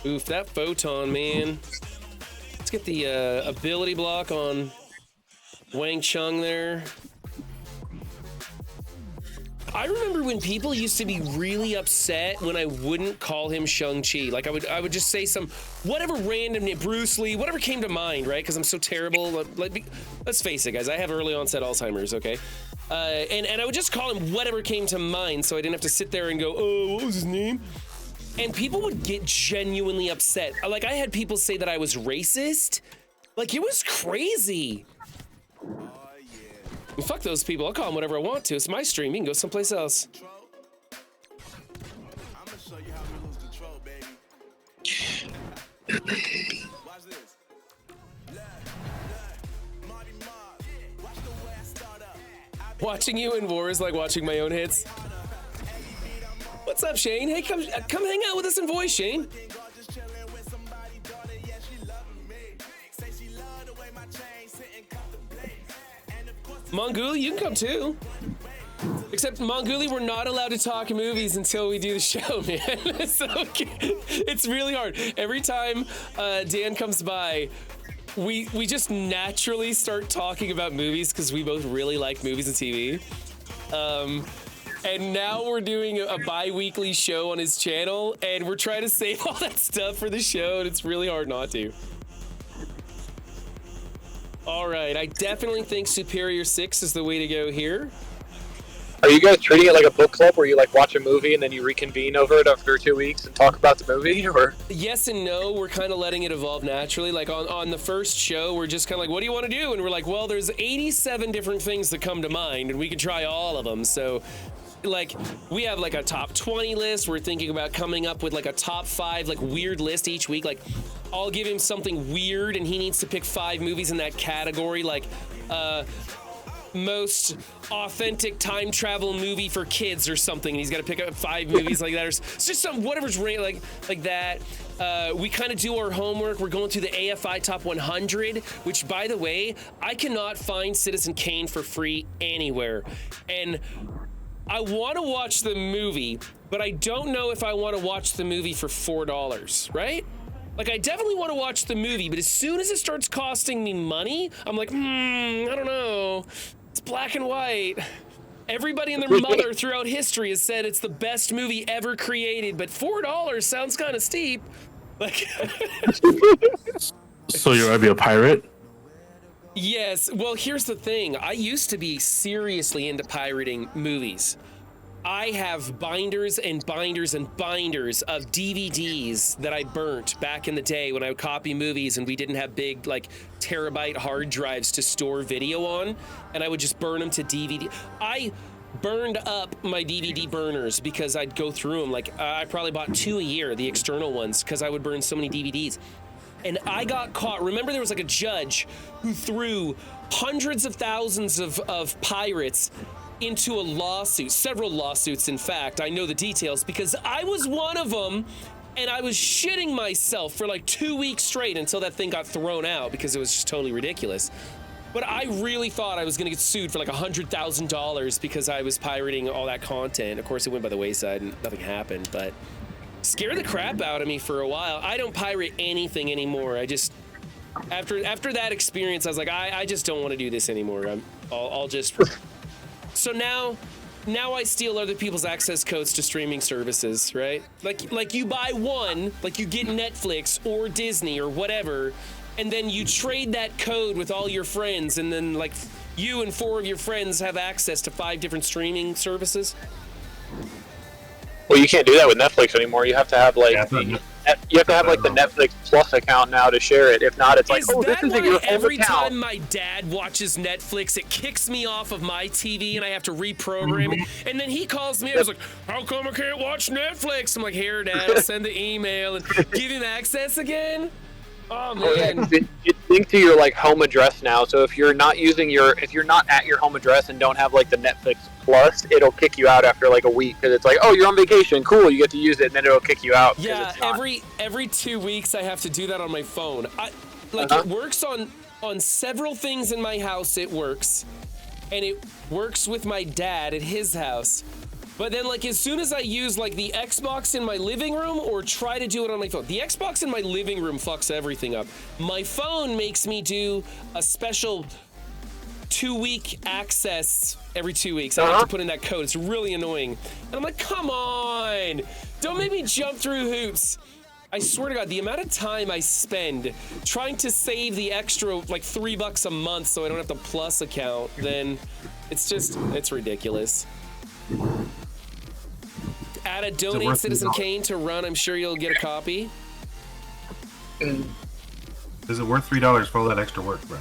Oof, that photon, man. Let's get the ability block on Wang Chung there. I remember when people used to be really upset when I wouldn't call him Shang-Chi. Like I would just say some whatever random name, Bruce Lee, whatever came to mind, right? Because I'm so terrible. Let's face it, guys. I have early onset Alzheimer's, okay? And I would just call him whatever came to mind, so I didn't have to sit there and go, oh, what was his name? And people would get genuinely upset. Like I had people say that I was racist. Like it was crazy. Fuck those people. I'll call them whatever I want to. It's my stream. You can go someplace else. I'm gonna show you how we lose control, baby. Watch this. Marty Mark. Watch the way I start up. Watching you in war is like watching my own hits. What's up, Shane? Hey, come hang out with us in voice, Shane. Just chilling with somebody, daughter. Yeah, she loving me. Say she love the way my chain sitting contemplate. And of course, Monguli, you can come too. Except Monguli, we're not allowed to talk movies until we do the show, man. So it's really hard. Every time Dan comes by, we just naturally start talking about movies because we both really like movies and TV. And now we're doing a bi-weekly show on his channel, and we're trying to save all that stuff for the show, and it's really hard not to. All right, I definitely think Superior 6 is the way to go here. Are you guys treating it like a book club where you like watch a movie and then you reconvene over it after 2 weeks and talk about the movie, or? Yes and no. We're kind of letting it evolve naturally. Like on the first show, we're just kind of like, what do you want to do? And we're like, well, there's 87 different things that come to mind, and we can try all of them. So, like, we have like a top 20 list. We're thinking about coming up with like a top 5 like weird list each week. Like, I'll give him something weird, and he needs to pick 5 movies in that category. Like, most authentic time travel movie for kids or something, and he's got to pick up 5 movies like that, or it's just some whatever's like that. We kind of do our homework. We're going through the AFI Top 100, which, by the way, I cannot find Citizen Kane for free anywhere, and I want to watch the movie, but I don't know if I want to watch the movie for $4, right? Like, I definitely want to watch the movie, but as soon as it starts costing me money, I'm like, I don't know. It's black and white. Everybody and their mother throughout history has said it's the best movie ever created, but $4 sounds kind of steep. Like, so you're gonna be a pirate? Yes. Well, here's the thing. I used to be seriously into pirating movies. I have binders and binders and binders of DVDs that I burnt back in the day when I would copy movies and we didn't have big, like, terabyte hard drives to store video on, and I would just burn them to DVD. I burned up my DVD burners because I'd go through them. Like, I probably bought 2 a year, the external ones, because I would burn so many DVDs. And I got caught. Remember, there was like a judge who threw hundreds of thousands of pirates into a lawsuit, several lawsuits, in fact. I know the details because I was one of them, and I was shitting myself for like 2 weeks straight until that thing got thrown out because it was just totally ridiculous. But I really thought I was gonna get sued for like $100,000 because I was pirating all that content. Of course, it went by the wayside and nothing happened, but scared the crap out of me for a while. I don't pirate anything anymore. I just, after that experience, I was like, I just don't want to do this anymore. I'll just. So now I steal other people's access codes to streaming services, right? Like you buy one, like you get Netflix or Disney or whatever, and then you trade that code with all your friends, and then like you and 4 of your friends have access to 5 different streaming services. Well, you can't do that with Netflix anymore. You have to have like you have to have like the Netflix Plus account now to share it. If not, it's like, oh, this isn't your home every account. time my dad watches Netflix, it kicks me off of my TV and I have to reprogram it. And then he calls me and he's like, how come I can't watch Netflix? I'm like, here, Dad, I'll send the email and give him access again. Oh man. It's linked to your like home address now. So if you're not if you're not at your home address and don't have like the Netflix Plus, it'll kick you out after like a week because it's like, oh, you're on vacation, cool, you get to use it, and then it'll kick you out. Yeah, every 2 weeks I have to do that on my phone. It works on several things in my house. It works, and it works with my dad at his house. But then, like, as soon as I use, like, the Xbox in my living room or try to do it on my phone, the Xbox in my living room fucks everything up. My phone makes me do a special 2-week access every 2 weeks. I have to put in that code. It's really annoying. And I'm like, come on. Don't make me jump through hoops. I swear to God, the amount of time I spend trying to save the extra, like, $3 a month so I don't have the Plus account, then it's ridiculous. Add a donate Citizen Kane to run. I'm sure you'll get a copy. Is it worth $3 for all that extra work, bro?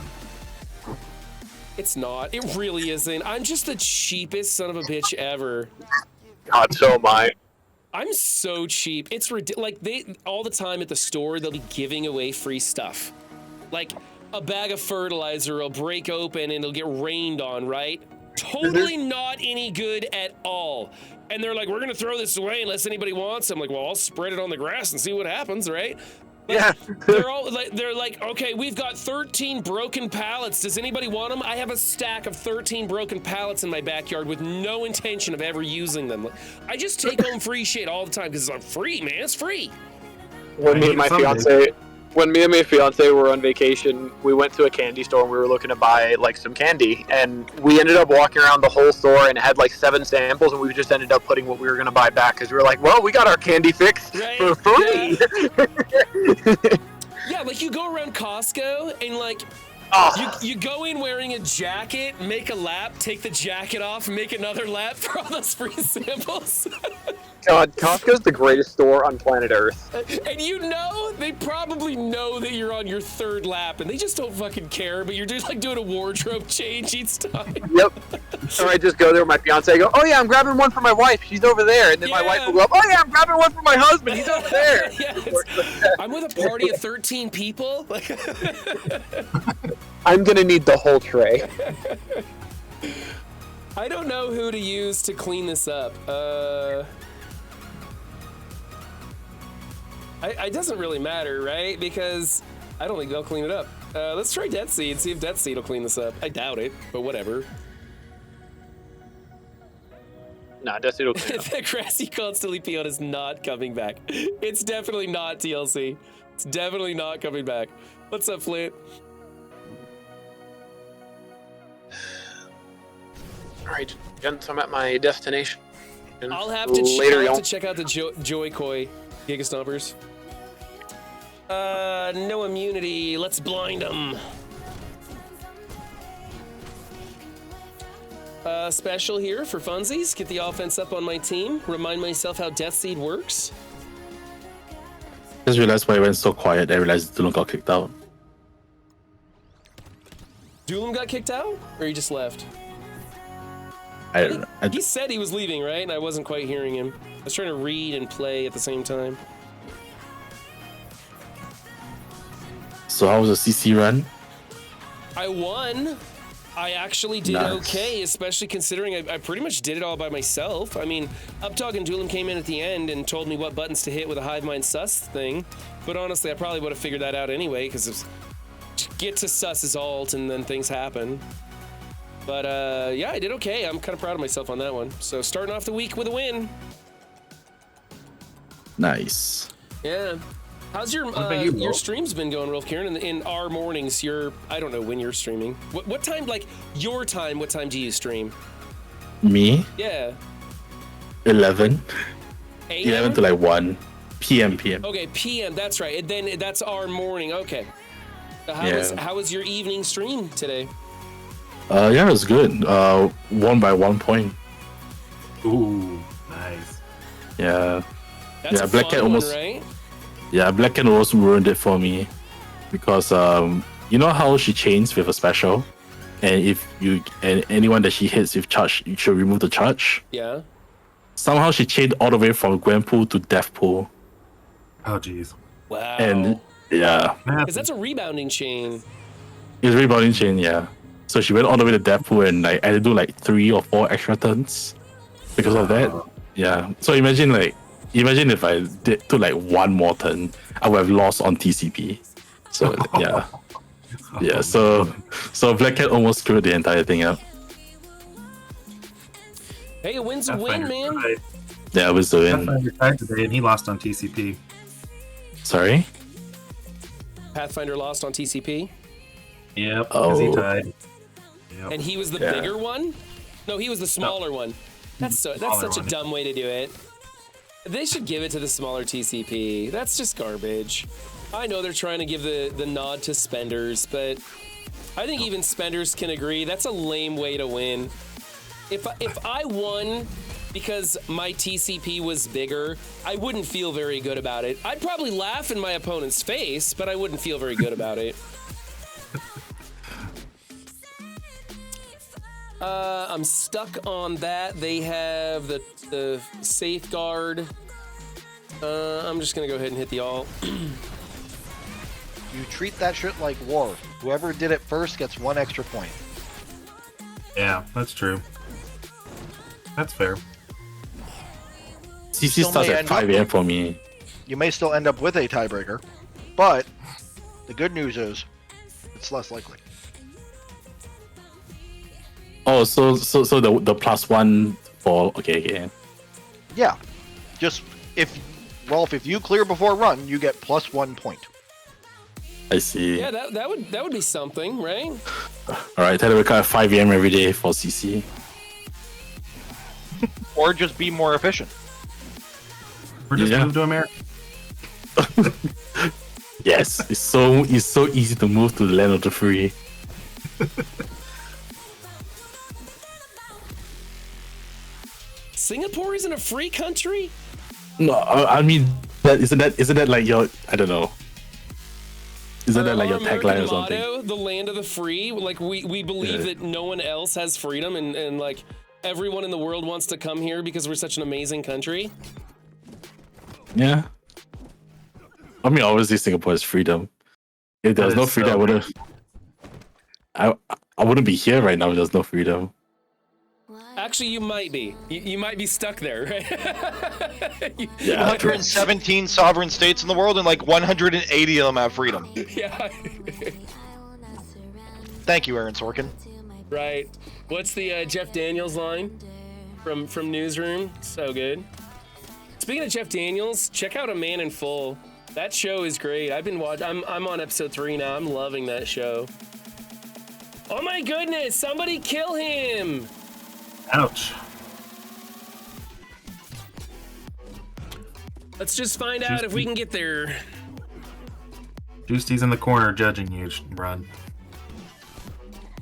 It's not. It really isn't. I'm just the cheapest son of a bitch ever. God, so am I. I'm so cheap. It's like all the time at the store they'll be giving away free stuff. Like a bag of fertilizer will break open and it'll get rained on, right? Totally not any good at all. And they're like, we're gonna throw this away unless anybody wants it. I'm like, well, I'll spread it on the grass and see what happens, right? Like, yeah. they're like, okay, we've got 13 broken pallets. Does anybody want them? I have a stack of 13 broken pallets in my backyard with no intention of ever using them. I just take home free shit all the time because it's free, man. It's free. Well, me and my fiance when me and my fiance were on vacation, we went to a candy store and we were looking to buy like some candy, and we ended up walking around the whole store and it had like 7 samples, and we just ended up putting what we were gonna buy back because we were like, well, we got our candy fixed Right, for free. Yeah, like you go around Costco and like Oh, you go in wearing a jacket, make a lap, take the jacket off, make another lap for all those free samples. God, Costco's the greatest store on planet Earth. And you know, they probably know that you're on your 3rd lap and they just don't fucking care, but you're just like doing a wardrobe change each time. Yep. Or I just go there with my fiance and go, oh yeah, I'm grabbing one for my wife. She's over there. And then my wife will go up, oh yeah, I'm grabbing one for my husband. He's over there. Yes. I'm with a party of 13 people. I'm going to need the whole tray. I don't know who to use to clean this up. It doesn't really matter, right? Because I don't think they'll clean it up. Let's try Death Seed, see if Death Seed will clean this up. I doubt it, but whatever. Nah, Death Seed will clean it up. The grassy constantly peon is not coming back. It's definitely not TLC. It's definitely not coming back. What's up, Flint? All right, gents, I'm at my destination. I'll have to check out the Joy Koi Giga Stompers. No immunity. Let's blind them. Special here for funsies. Get the offense up on my team. Remind myself how Death Seed works. Just realized why I went so quiet. I realized Dulum got kicked out. Dulum got kicked out? Or he just left? I don't know. He said he was leaving, right? And I wasn't quite hearing him. I was trying to read and play at the same time. So how was the CC run? I won. I actually did Nice. okay, especially considering I pretty much did it all by myself. I mean, Updog and Dulum came in at the end and told me what buttons to hit with a Hivemind sus thing. But honestly, I probably would have figured that out anyway, because get to sus's alt and then things happen. But yeah, I did okay. I'm kind of proud of myself on that one. So starting off the week with a win. Nice. Yeah. How's your about you, your Rolf? streams been going, Rolf Kieran? In our mornings, I don't know when you're streaming. What time, like your time, what time do you stream? Me, Yeah. 11. AM? 11 to like 1 p.m. Okay, PM, that's right. And then that's our morning. Okay. How was your evening stream today? Yeah, it was good. Won by 1 point. Ooh, nice. Yeah. That's Yeah, a Black fun Cat almost- one, right? Yeah, Black Cat almost ruined it for me. Because you know how she chains with a special? And if anyone that she hits with charge, you should remove the charge. Yeah. Somehow she chained all the way from Gwenpool to Deathpool. Oh, jeez. Wow. And yeah, Because that's a rebounding chain. it's rebounding chain, yeah. So she went all the way to Deathpool and like I had to do like 3 or 4 extra turns because of that. Yeah. So imagine if I took like 1 more turn, I would have lost on TCP. So yeah. Yeah, so Black Cat almost screwed the entire thing up. Hey, a win's a win, man. Tied. Yeah, I was doing. Pathfinder tied today, and he lost on TCP. Sorry? Pathfinder lost on TCP. Yep, because he Oh. tied. Yep. And he was the Yeah. bigger one? No, he was the smaller one. That's such a one. dumb way to do it. They should give it to the smaller TCP. That's just garbage. I know they're trying to give the nod to spenders, but I think even spenders can agree that's a lame way to win. If I won because my TCP was bigger, I wouldn't feel very good about it. I'd probably laugh in my opponent's face, but I wouldn't feel very good about it. I'm stuck on that. They have the safeguard. I'm just gonna go ahead and hit the alt. You treat that shit like war. Whoever did it first gets 1 extra point. Yeah, that's true. That's fair. CC Still starts may at end 5 up- a.m. for me. You may still end up with a tiebreaker, but the good news is it's less likely. Oh, so the +1 for okay. Yeah, just if Rolf, if you clear before run, you get +1 point. I see. Yeah, that would be something, right? All right, try to wake up at 5 a.m. every day for CC. Or just be more efficient. Or just Yeah. move to America. Yes, it's so easy to move to the land of the free. Singapore isn't a free country? No, I mean isn't that like your, I don't know. Isn't that like your Our tagline or American something? motto, the land of the free. Like we believe that no one else has freedom, and like everyone in the world wants to come here because we're such an amazing country. Yeah. I mean, obviously Singapore is freedom. If there was That no is freedom, so I wouldn't. I wouldn't be here right now if there's no freedom. Actually, you might be. You might be stuck there, right? Yeah. 117 sovereign states in the world, and like 180 of them have freedom. Yeah. Thank you, Aaron Sorkin. Right. What's the Jeff Daniels line from Newsroom? So good. Speaking of Jeff Daniels, check out A Man in Full. That show is great. I've been watching. I'm on episode 3 now. I'm loving that show. Oh my goodness! Somebody kill him! Ouch. Let's just find out if we can get there. Juicy's in the corner judging you. Run.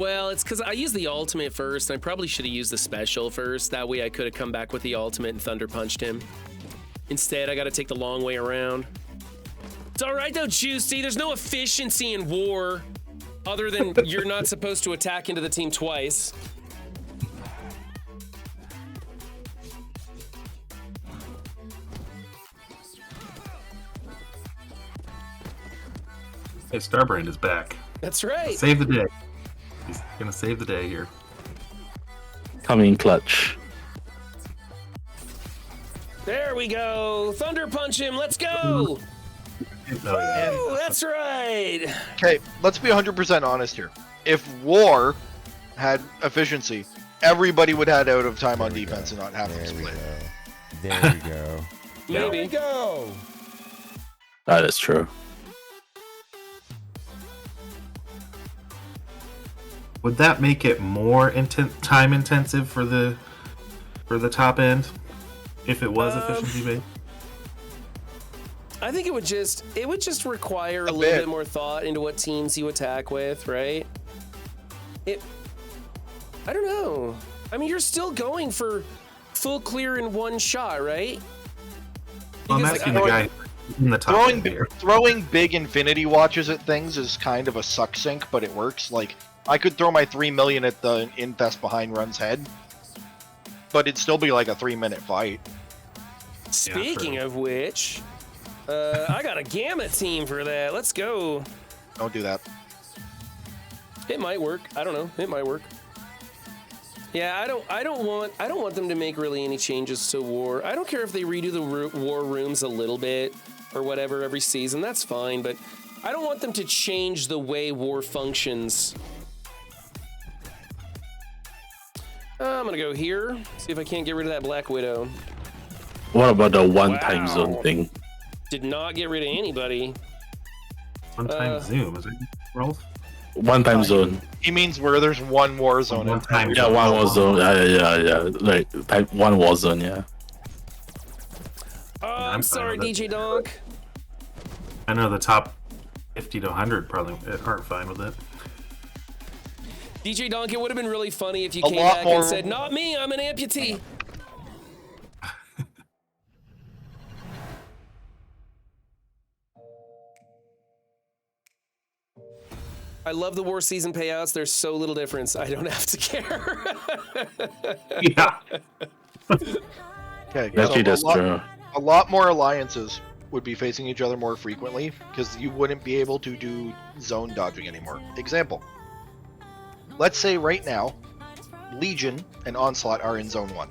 Well, it's because I used the ultimate first, and I probably should have used the special first. That way I could have come back with the ultimate and Thunder Punched him. Instead, I got to take the long way around. It's all right, though, Juicy. There's no efficiency in war, other than you're not supposed to attack into the team twice. Hey, Starbrand is back. That's right. Save the day. He's gonna save the day here. Coming clutch. There we go. Thunder Punch him. Let's go. Oh, yeah. Oh, that's right. Okay, let's be 100% honest here. If war had efficiency, everybody would head out of time on defense and not have to There we split. go. There we go. Maybe. Go. That is true. Would that make it more time intensive for the top end if it was efficiency based? I think it would just require a little bit. bit more thought into what teams you attack with, right? I don't know. I mean, you're still going for full clear in one shot, right? Well, I'm Because, asking the guy in the top end here. Throwing big infinity watches at things is kind of a suck sink, but it works. Like, I could throw my 3 million at the infest behind Run's head, but it'd still be like a 3-minute fight. Speaking true. of which, I got a Gamma team for that. Let's go. Don't do that. It might work. I don't know. It might work. Yeah, I don't want them to make really any changes to war. I don't care if they redo the war rooms a little bit or whatever every season. That's fine, but I don't want them to change the way war functions. I'm gonna go here. See if I can't get rid of that Black Widow. What about the one-time Wow. zone thing? Did not get rid of anybody. One time zoom, is it? Rolf? One-time zone. He means where there's one war zone. One time Yeah, one war zone. Yeah. Like type one war zone. Yeah. Oh, I'm I'm fine sorry, with it. DJ Donk. I know the top 50 to 100 probably aren't fine with it. DJ Donk, it would have been really funny if you A came lot back more- and said, "Not me, I'm an amputee." I love the war season payouts. There's so little difference. I don't have to care. Yeah. Okay, Actually, that's true. a lot more alliances would be facing each other more frequently because you wouldn't be able to do zone dodging anymore. Example. Let's say right now, Legion and Onslaught are in Zone 1.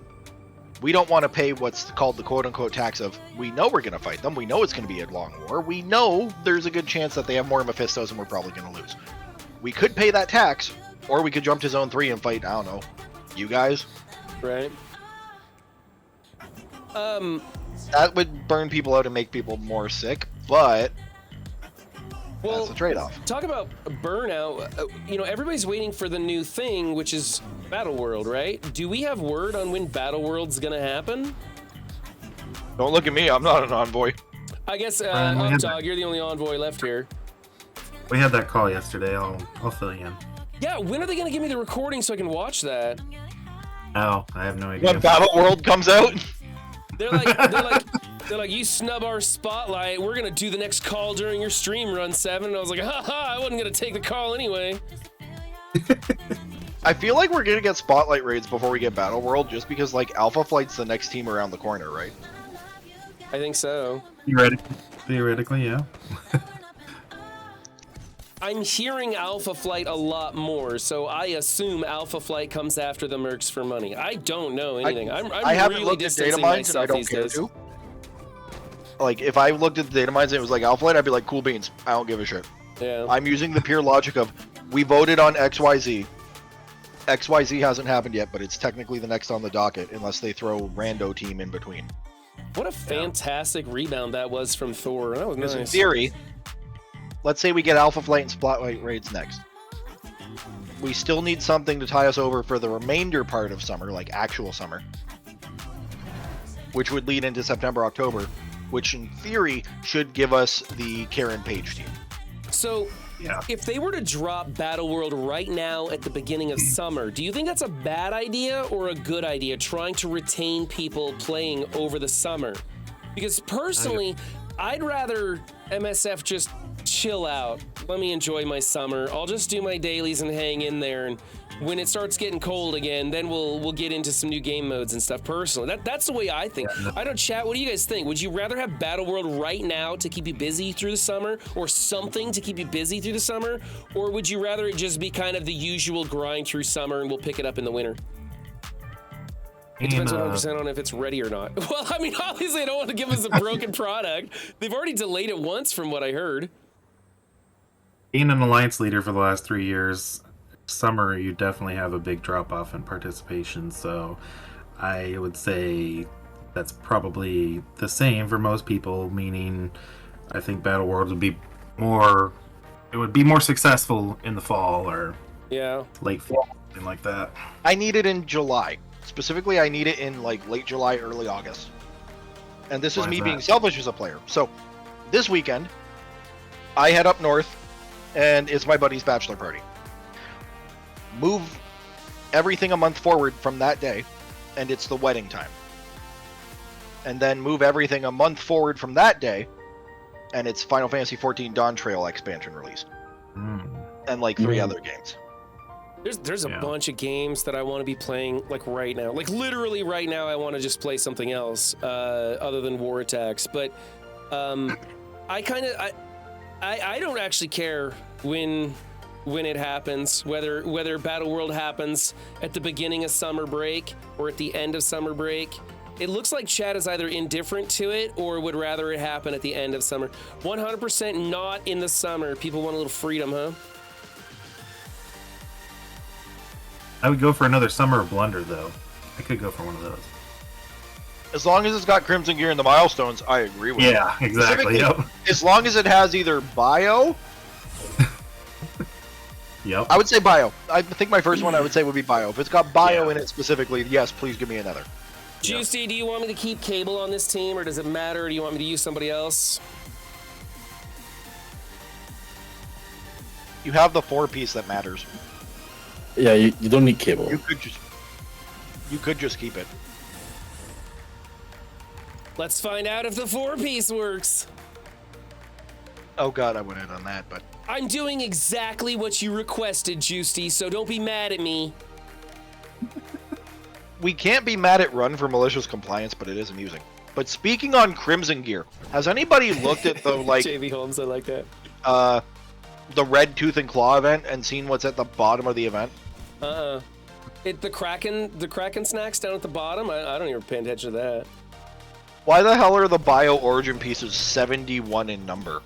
We don't want to pay what's called the quote-unquote tax of, we know we're going to fight them, we know it's going to be a long war, we know there's a good chance that they have more Mephistos and we're probably going to lose. We could pay that tax, or we could jump to Zone 3 and fight, I don't know, you guys. Right. That would burn people out and make people more sick, but Well, That's the trade-off. talk about burnout. Everybody's waiting for the new thing, which is Battle World, right? Do we have word on when Battle World's gonna happen? Don't look at me. I'm not an envoy. I guess, Brian, we had Dog, you're the only envoy left here. We had that call yesterday. I'll fill you in. Yeah, when are they gonna give me the recording so I can watch that? Oh, I have no idea. When Battle World comes out, They're like, you snub our spotlight. We're gonna do the next call during your stream run, Seven. And I was like, I wasn't gonna take the call anyway. I feel like we're gonna get spotlight raids before we get Battle World, just because like Alpha Flight's the next team around the corner, right? I think so. Theoretically, yeah. I'm hearing Alpha Flight a lot more, so I assume Alpha Flight comes after the Mercs for money. I don't know anything. I'm I haven't really looked at data distancing mines, and I myself don't these care days. to. Like, if I looked at the data mines and it was like Alpha Flight, I'd be like, cool beans. I don't give a shit. Yeah. I'm using the pure logic of, we voted on XYZ. XYZ hasn't happened yet, but it's technically the next on the docket, unless they throw rando team in between. What a fantastic rebound that was from Thor. That was Because in nice. theory, let's say we get Alpha Flight and Spotlight raids next. We still need something to tie us over for the remainder part of summer, like actual summer. Which would lead into September, October, which in theory should give us the Karen Page team. So, Yeah. if they were to drop Battle World right now at the beginning of summer, do you think that's a bad idea or a good idea, trying to retain people playing over the summer? Because personally, I'd rather MSF just chill out. Let me enjoy my summer. I'll just do my dailies and hang in there. And when it starts getting cold again, then we'll get into some new game modes and stuff. Personally, that's the way I think. I don't chat. What do you guys think? Would you rather have Battle World right now to keep you busy through the summer, or something to keep you busy through the summer, or would you rather it just be kind of the usual grind through summer and we'll pick it up in the winter? It depends 100% on if it's ready or not. Well, I mean, obviously, I don't want to give us a broken product. They've already delayed it once, from what I heard. Being an alliance leader for the last 3 years, summer you definitely have a big drop off in participation. So I would say that's probably the same for most people. Meaning, I think Battle World would be more. It would be more successful in the fall or Yeah. late fall, something like that. I need it in July. Specifically, I need it in like late July, early August. And this is Why me is being that? selfish as a player. So this weekend, I head up north, and it's my buddy's bachelor party. Move everything a month forward from that day, and it's the wedding time. And then move everything a month forward from that day, and it's Final Fantasy XIV Dawn Trail expansion release. And like 3 other games. There's a Yeah. bunch of games that I want to be playing like right now. Like literally right now, I want to just play something else other than War Attacks. But I don't actually care when it happens, whether Battle World happens at the beginning of summer break or at the end of summer break. It looks like Chad is either indifferent to it or would rather it happen at the end of summer. 100% not in the summer. People want a little freedom, huh? I would go for another Summer of Blunder, though. I could go for one of those. As long as it's got Crimson Gear and the milestones, I agree with you. Yeah, exactly. Yep. As long as it has either bio, Yep. I would say bio. I think my first one I would say would be bio. If it's got bio Yeah. in it specifically, yes, please give me another. Juicy, do you want me to keep Cable on this team, or does it matter? Do you want me to use somebody else? You have the 4-piece that matters. Yeah, you don't need cable. You could just keep it. Let's find out if the 4-piece works. Oh god, I went in on that, but I'm doing exactly what you requested, Juicy, so don't be mad at me. we can't be mad at Run for malicious compliance, but it is amusing. But speaking on Crimson Gear, has anybody looked at the like JV Holmes, I like that. the Red Tooth and Claw event and seen what's at the bottom of the event? The Kraken snacks down at the bottom. I don't even pay attention to that. Why the hell are the bio origin pieces 71 in number?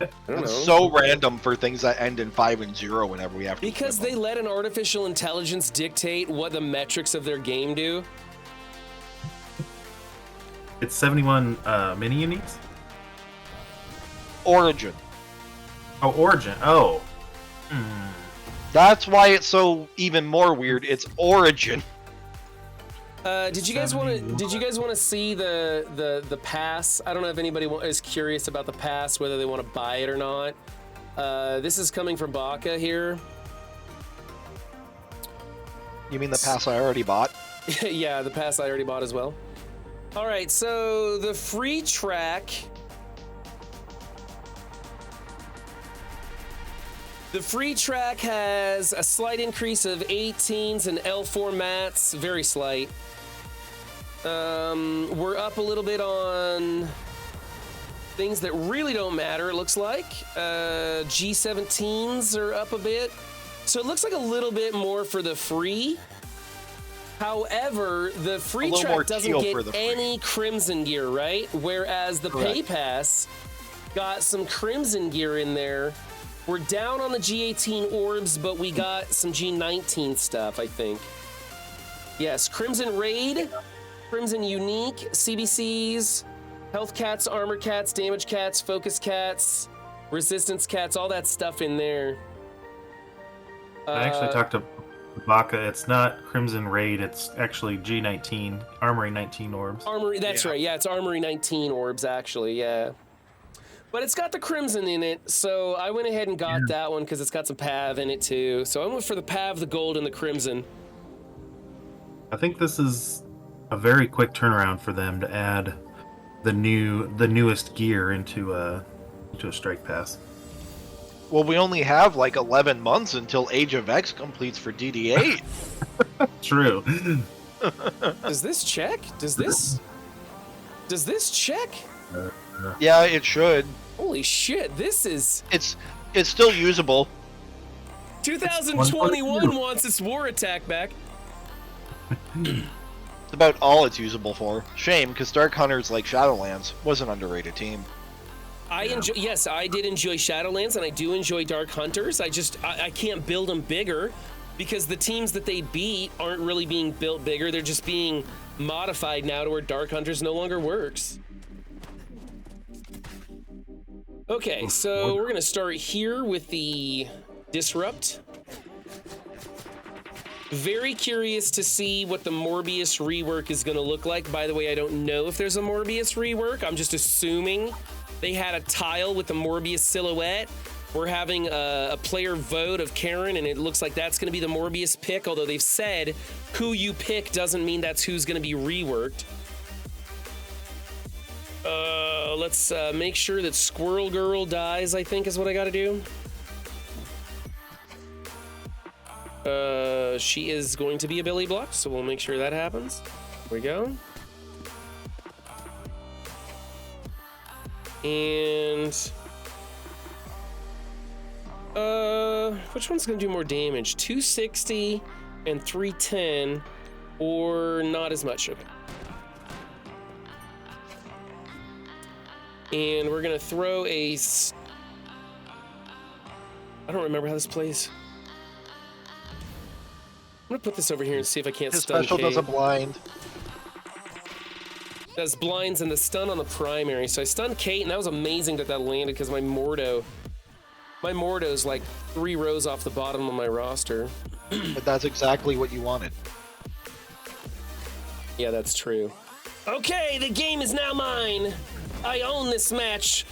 I don't know. It's so random for things that end in 5 and 0 whenever we have to. Because flip they let an artificial intelligence dictate what the metrics of their game do. It's 71 mini uniques. Origin. Oh, Origin. Oh. That's why it's so even more weird. It's Origin. Did you guys want to see the pass? I don't know if anybody is curious about the pass, whether they want to buy it or not. This is coming from Baka here. You mean the pass I already bought? Yeah, the pass I already bought as well. All right, so the free track. The free track has a slight increase of 18s and L4 mats, very slight. We're up a little bit on things that really don't matter, it looks like. G17s are up a bit. So it looks like a little bit more for the free. However, the free track doesn't get any Crimson gear, right? Whereas the Pay Pass got some Crimson gear in there. We're down on the G18 orbs, but we got some G19 stuff, I think. Yes, Crimson Raid, Crimson Unique, CBCs, Health Cats, Armor Cats, Damage Cats, Focus Cats, Resistance Cats, all that stuff in there. I actually talked to Baka. It's not Crimson Raid. It's actually G19, Armory 19 orbs. Armory, that's right. Yeah, it's Armory 19 orbs, actually, yeah. But it's got the Crimson in it, so I went ahead and got that one because it's got some Pav in it, too. So I went for the Pav, the Gold, and the Crimson. I think this is a very quick turnaround for them to add the newest gear into a Strike Pass. Well, we only have like 11 months until Age of X completes for DD8. True. Does this check? Does this check? Yeah, it should. Holy shit, this is... It's still usable. 2021 wants its war attack back. It's about all it's usable for. Shame, because Dark Hunters like Shadowlands was an underrated team. Yes, I did enjoy Shadowlands, and I do enjoy Dark Hunters. I can't build them bigger because the teams that they beat aren't really being built bigger. They're just being modified now to where Dark Hunters no longer works. Okay, so we're gonna start here with the Disrupt. Very curious to see what the Morbius rework is gonna look like. By the way, I don't know if there's a Morbius rework. I'm just assuming they had a tile with the Morbius silhouette. We're having a player vote of Karen, and it looks like that's going to be the Morbius pick, although they've said who you pick doesn't mean that's who's going to be reworked. Let's make sure that Squirrel Girl dies, I think is what I got to do. She is going to be a Billy Block, so we'll make sure that happens. Here we go. And which one's gonna do more damage? 260 and 310, or not as much? Okay. And we're gonna throw a. I don't remember how this plays. I'm gonna put this over here and see if I can't stun His special does a blind. Does blinds and the stun on the primary. So I stunned Kate, and that was amazing that landed because my Mordo's like 3 rows off the bottom of my roster. But that's exactly what you wanted. Yeah, that's true. Okay, the game is now mine. I own this match.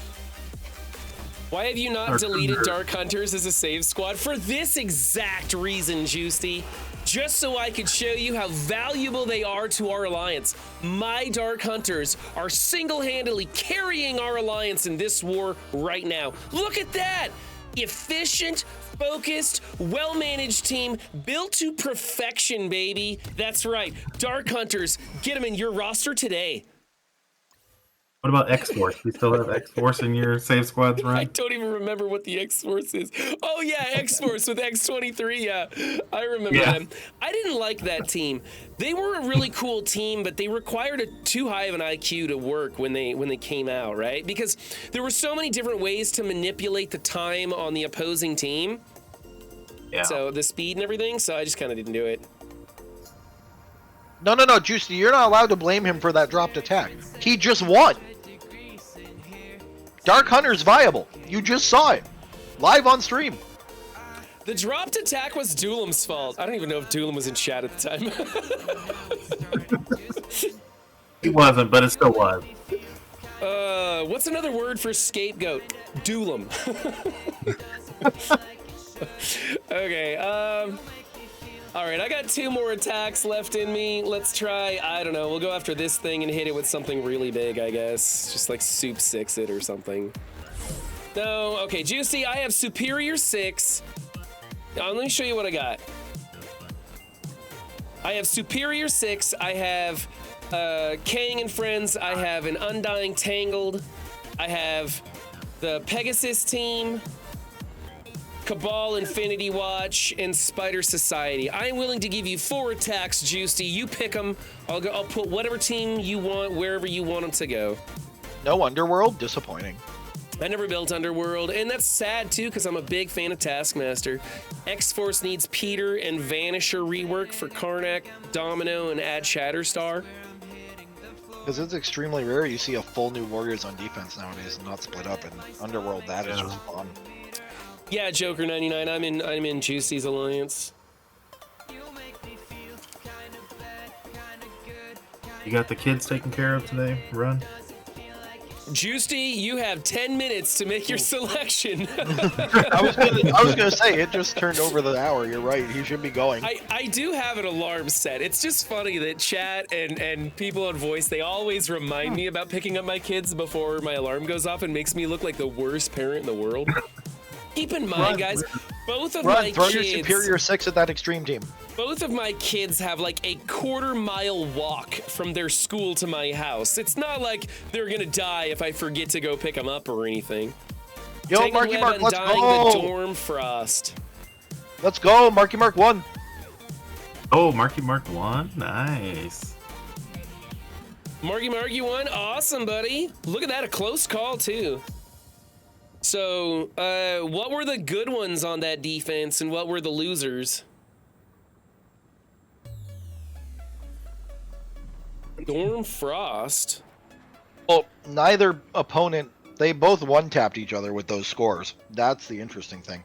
Why have you not deleted Dark Hunters as a save squad? For this exact reason, Juicy. Just so I could show you how valuable they are to our alliance. My Dark Hunters are single-handedly carrying our alliance in this war right now. Look at that! Efficient, focused, well-managed team built to perfection, baby. That's right. Dark Hunters, get them in your roster today. What about X-Force? You still have X-Force in your save squads, I right? don't even remember what the X-Force is. Oh, yeah, X-Force with X23. Yeah, I remember them. I didn't like that team. They were a really cool team, but they required too high of an IQ to work when they came out, right? Because there were so many different ways to manipulate the time on the opposing team. Yeah. So the speed and everything, so I just kind of didn't do it. No, Juicy, you're not allowed to blame him for that dropped attack. He just won. Dark Hunter's viable. You just saw it. Live on stream. The dropped attack was Doolam's fault. I don't even know if Doolam was in chat at the time. He wasn't, but it still was. What's another word for scapegoat? Doolam. Okay, all right, I got 2 more attacks left in me. Let's try, I don't know, we'll go after this thing and hit it with something really big, I guess. Just like Soup 6 it or something. No, okay, Juicy, I have Superior 6. Let me show you what I got. I have Superior 6, I have Kang and Friends, I have an Undying Tangled, I have the Pegasus team, Cabal, Infinity Watch, and Spider Society. I am willing to give you 4 attacks, Juicy. You pick them. I'll put whatever team you want wherever you want them to go. No Underworld? Disappointing. I never built Underworld, and that's sad too, because I'm a big fan of Taskmaster. X-Force needs Peter and Vanisher rework for Karnak, Domino, and add Shatterstar. Because it's extremely rare you see a full new Warriors on defense nowadays and not split up. And Underworld, that is just fun. Yeah, Joker 99. I'm in Juicy's alliance. You got the kids taken care of today, Run? Juicy, you have 10 minutes to make your selection. I was gonna say it just turned over the hour. You're right. He should be going. I do have an alarm set. It's just funny that chat and people on voice, they always remind me about picking up my kids before my alarm goes off and makes me look like the worst parent in the world. Keep in mind, guys, both of my throw kids... your Superior 6 at that extreme team. Both of my kids have like a quarter-mile walk from their school to my house. It's not like they're gonna die if I forget to go pick them up or anything. Yo, Take Marky Mark, let's Undying go! the Dorm Frost. Let's go, Marky Mark 1. Oh, Marky Mark 1? Nice. Marky Mark, you won? Awesome, buddy. Look at that, a close call, too. So, what were the good ones on that defense and what were the losers? Dorm Frost? Well, neither opponent, they both one-tapped each other with those scores. That's the interesting thing.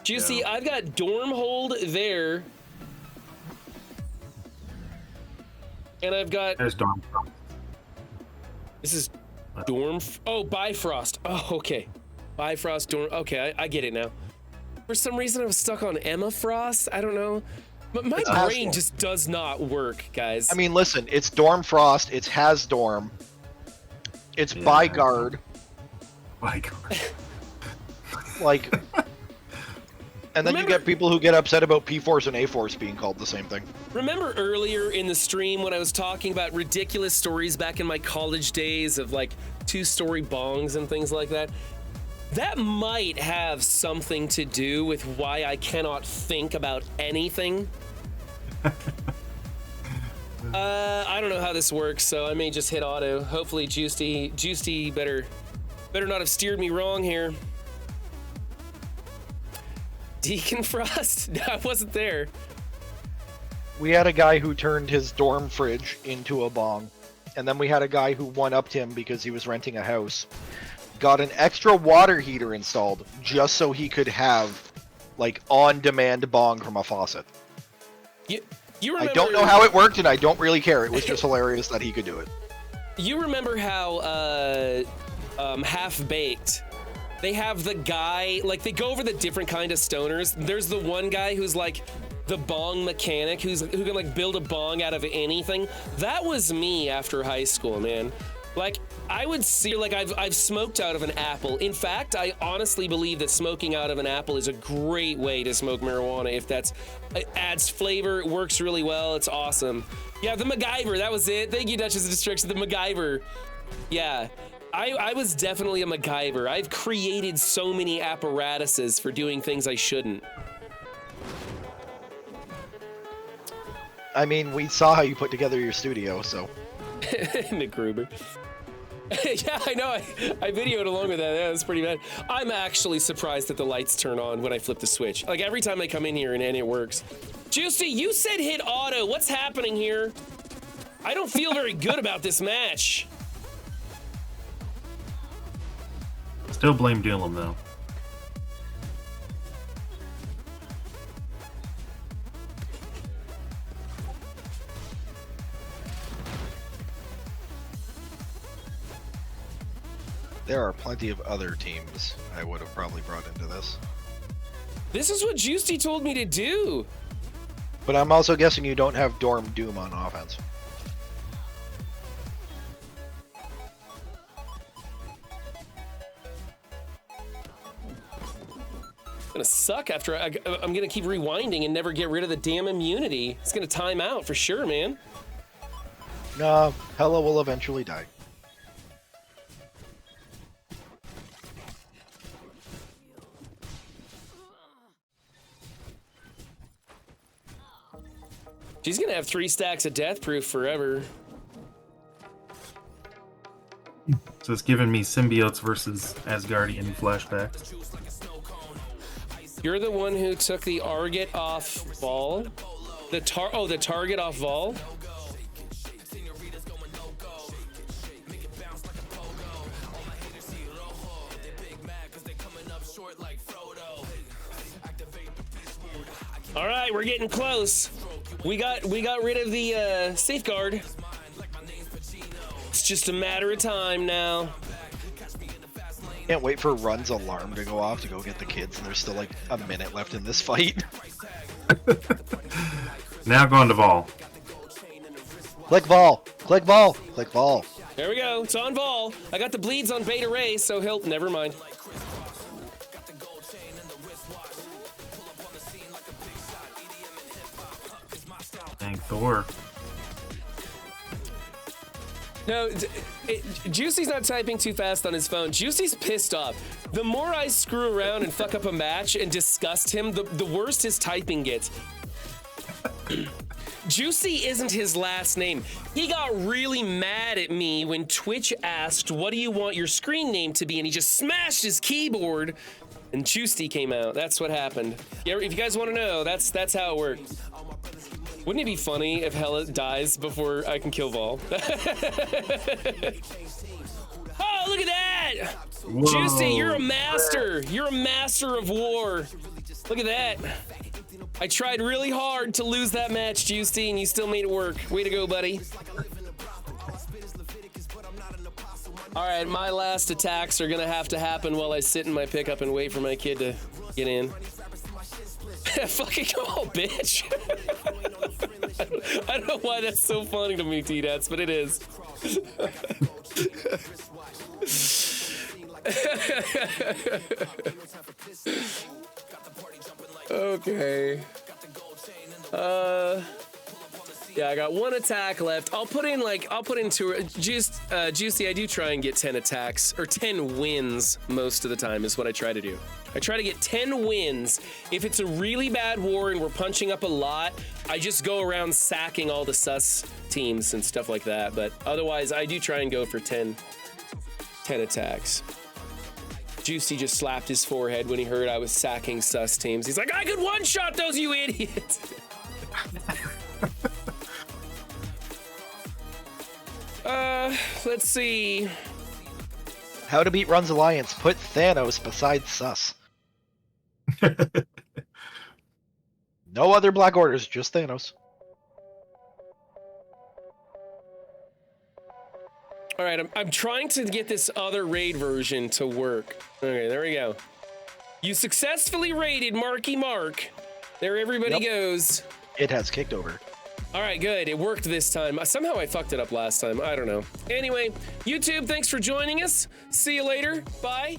Juicy, I've got Dormhold there. And I've got... There's Dorm. This is Dorm... Oh, Bifrost. Oh, okay. Bifrost, Dorm... Okay, I get it now. For some reason, I was stuck on Emma Frost. I don't know. But my brain just does not work, guys. I mean, listen, it's Dorm Frost, it's Hasdorm, it's Bygard. Bygard. Like... And then you get people who get upset about P-Force and A-Force being called the same thing. Remember earlier in the stream when I was talking about ridiculous stories back in my college days of like 2-story bongs and things like that? That might have something to do with why I cannot think about anything. I don't know how this works, so I may just hit auto. Hopefully Juicy better not have steered me wrong here. Deacon Frost? No, I wasn't there. We had a guy who turned his dorm fridge into a bong. And then we had a guy who one-upped him because he was renting a house. Got an extra water heater installed just so he could have, like, on-demand bong from a faucet. You remember... I don't know how it worked, and I don't really care. It was just hilarious that he could do it. You remember how, Half-Baked... They have the guy, like, they go over the different kind of stoners. There's the one guy who's, like, the bong mechanic, who can, like, build a bong out of anything. That was me after high school, man. Like, I would see, like, I've smoked out of an apple. In fact, I honestly believe that smoking out of an apple is a great way to smoke marijuana. If it adds flavor, it works really well, it's awesome. Yeah, the MacGyver, that was it. Thank you, Duchess of Destruction, the MacGyver. Yeah. I was definitely a MacGyver. I've created so many apparatuses for doing things I shouldn't. I mean, we saw how you put together your studio, so... Nick Gruber. Yeah, I know. I videoed along with that. That was pretty bad. I'm actually surprised that the lights turn on when I flip the switch. Like, every time I come in here and it works. Juicy, you said hit auto. What's happening here? I don't feel very good about this match. Still blame Doolam, though. There are plenty of other teams I would have probably brought into this. This is what Juicy told me to do. But I'm also guessing you don't have Dorm Doom on offense. It's gonna suck after I'm gonna keep rewinding and never get rid of the damn immunity. It's gonna time out for sure, man. No, Hela will eventually die. She's gonna have 3 stacks of death proof forever. So it's giving me symbiotes versus Asgardian flashbacks. You're the one who took the Arget off Vol? The target off Vol? All right, we're getting close. We got rid of the safeguard. It's just a matter of time now. Can't wait for Run's alarm to go off to go get the kids, and there's still like a minute left in this fight. Now going to Vol. Click Vol! Click Vol! Click Vol! There we go. It's on Vol. I got the bleeds on Beta Ray, so he'll never mind. Thank Thor. No, Juicy's not typing too fast on his phone. Juicy's pissed off. The more I screw around and fuck up a match and disgust him, the worse his typing gets. Juicy isn't his last name. He got really mad at me when Twitch asked, what do you want your screen name to be? And he just smashed his keyboard and Juicy came out. That's what happened. If you guys want to know, that's how it worked. Wouldn't it be funny if Hela dies before I can kill Vol? Oh, look at that! Whoa. Juicy, you're a master. You're a master of war. Look at that. I tried really hard to lose that match, Juicy, and you still made it work. Way to go, buddy. All right, my last attacks are gonna have to happen while I sit in my pickup and wait for my kid to get in. Fucking call, bitch. I don't know why that's so funny to me, T-Dats, but it is. Okay. Yeah, I got 1 attack left. I'll put in 2. Juicy, I do try and get 10 attacks, or 10 wins most of the time is what I try to do. I try to get 10 wins. If it's a really bad war and we're punching up a lot, I just go around sacking all the sus teams and stuff like that. But otherwise, I do try and go for 10 attacks. Juicy just slapped his forehead when he heard I was sacking sus teams. He's like, I could one-shot those, you idiot! Let's see. How to beat Run's Alliance. Put Thanos beside Sus. No other Black Orders, just Thanos. All right, I'm trying to get this other raid version to work. Okay, there we go. You successfully raided Marky Mark. There everybody goes. It has kicked over. All right, good. It worked this time. Somehow I fucked it up last time. I don't know. Anyway, YouTube, thanks for joining us. See you later. Bye.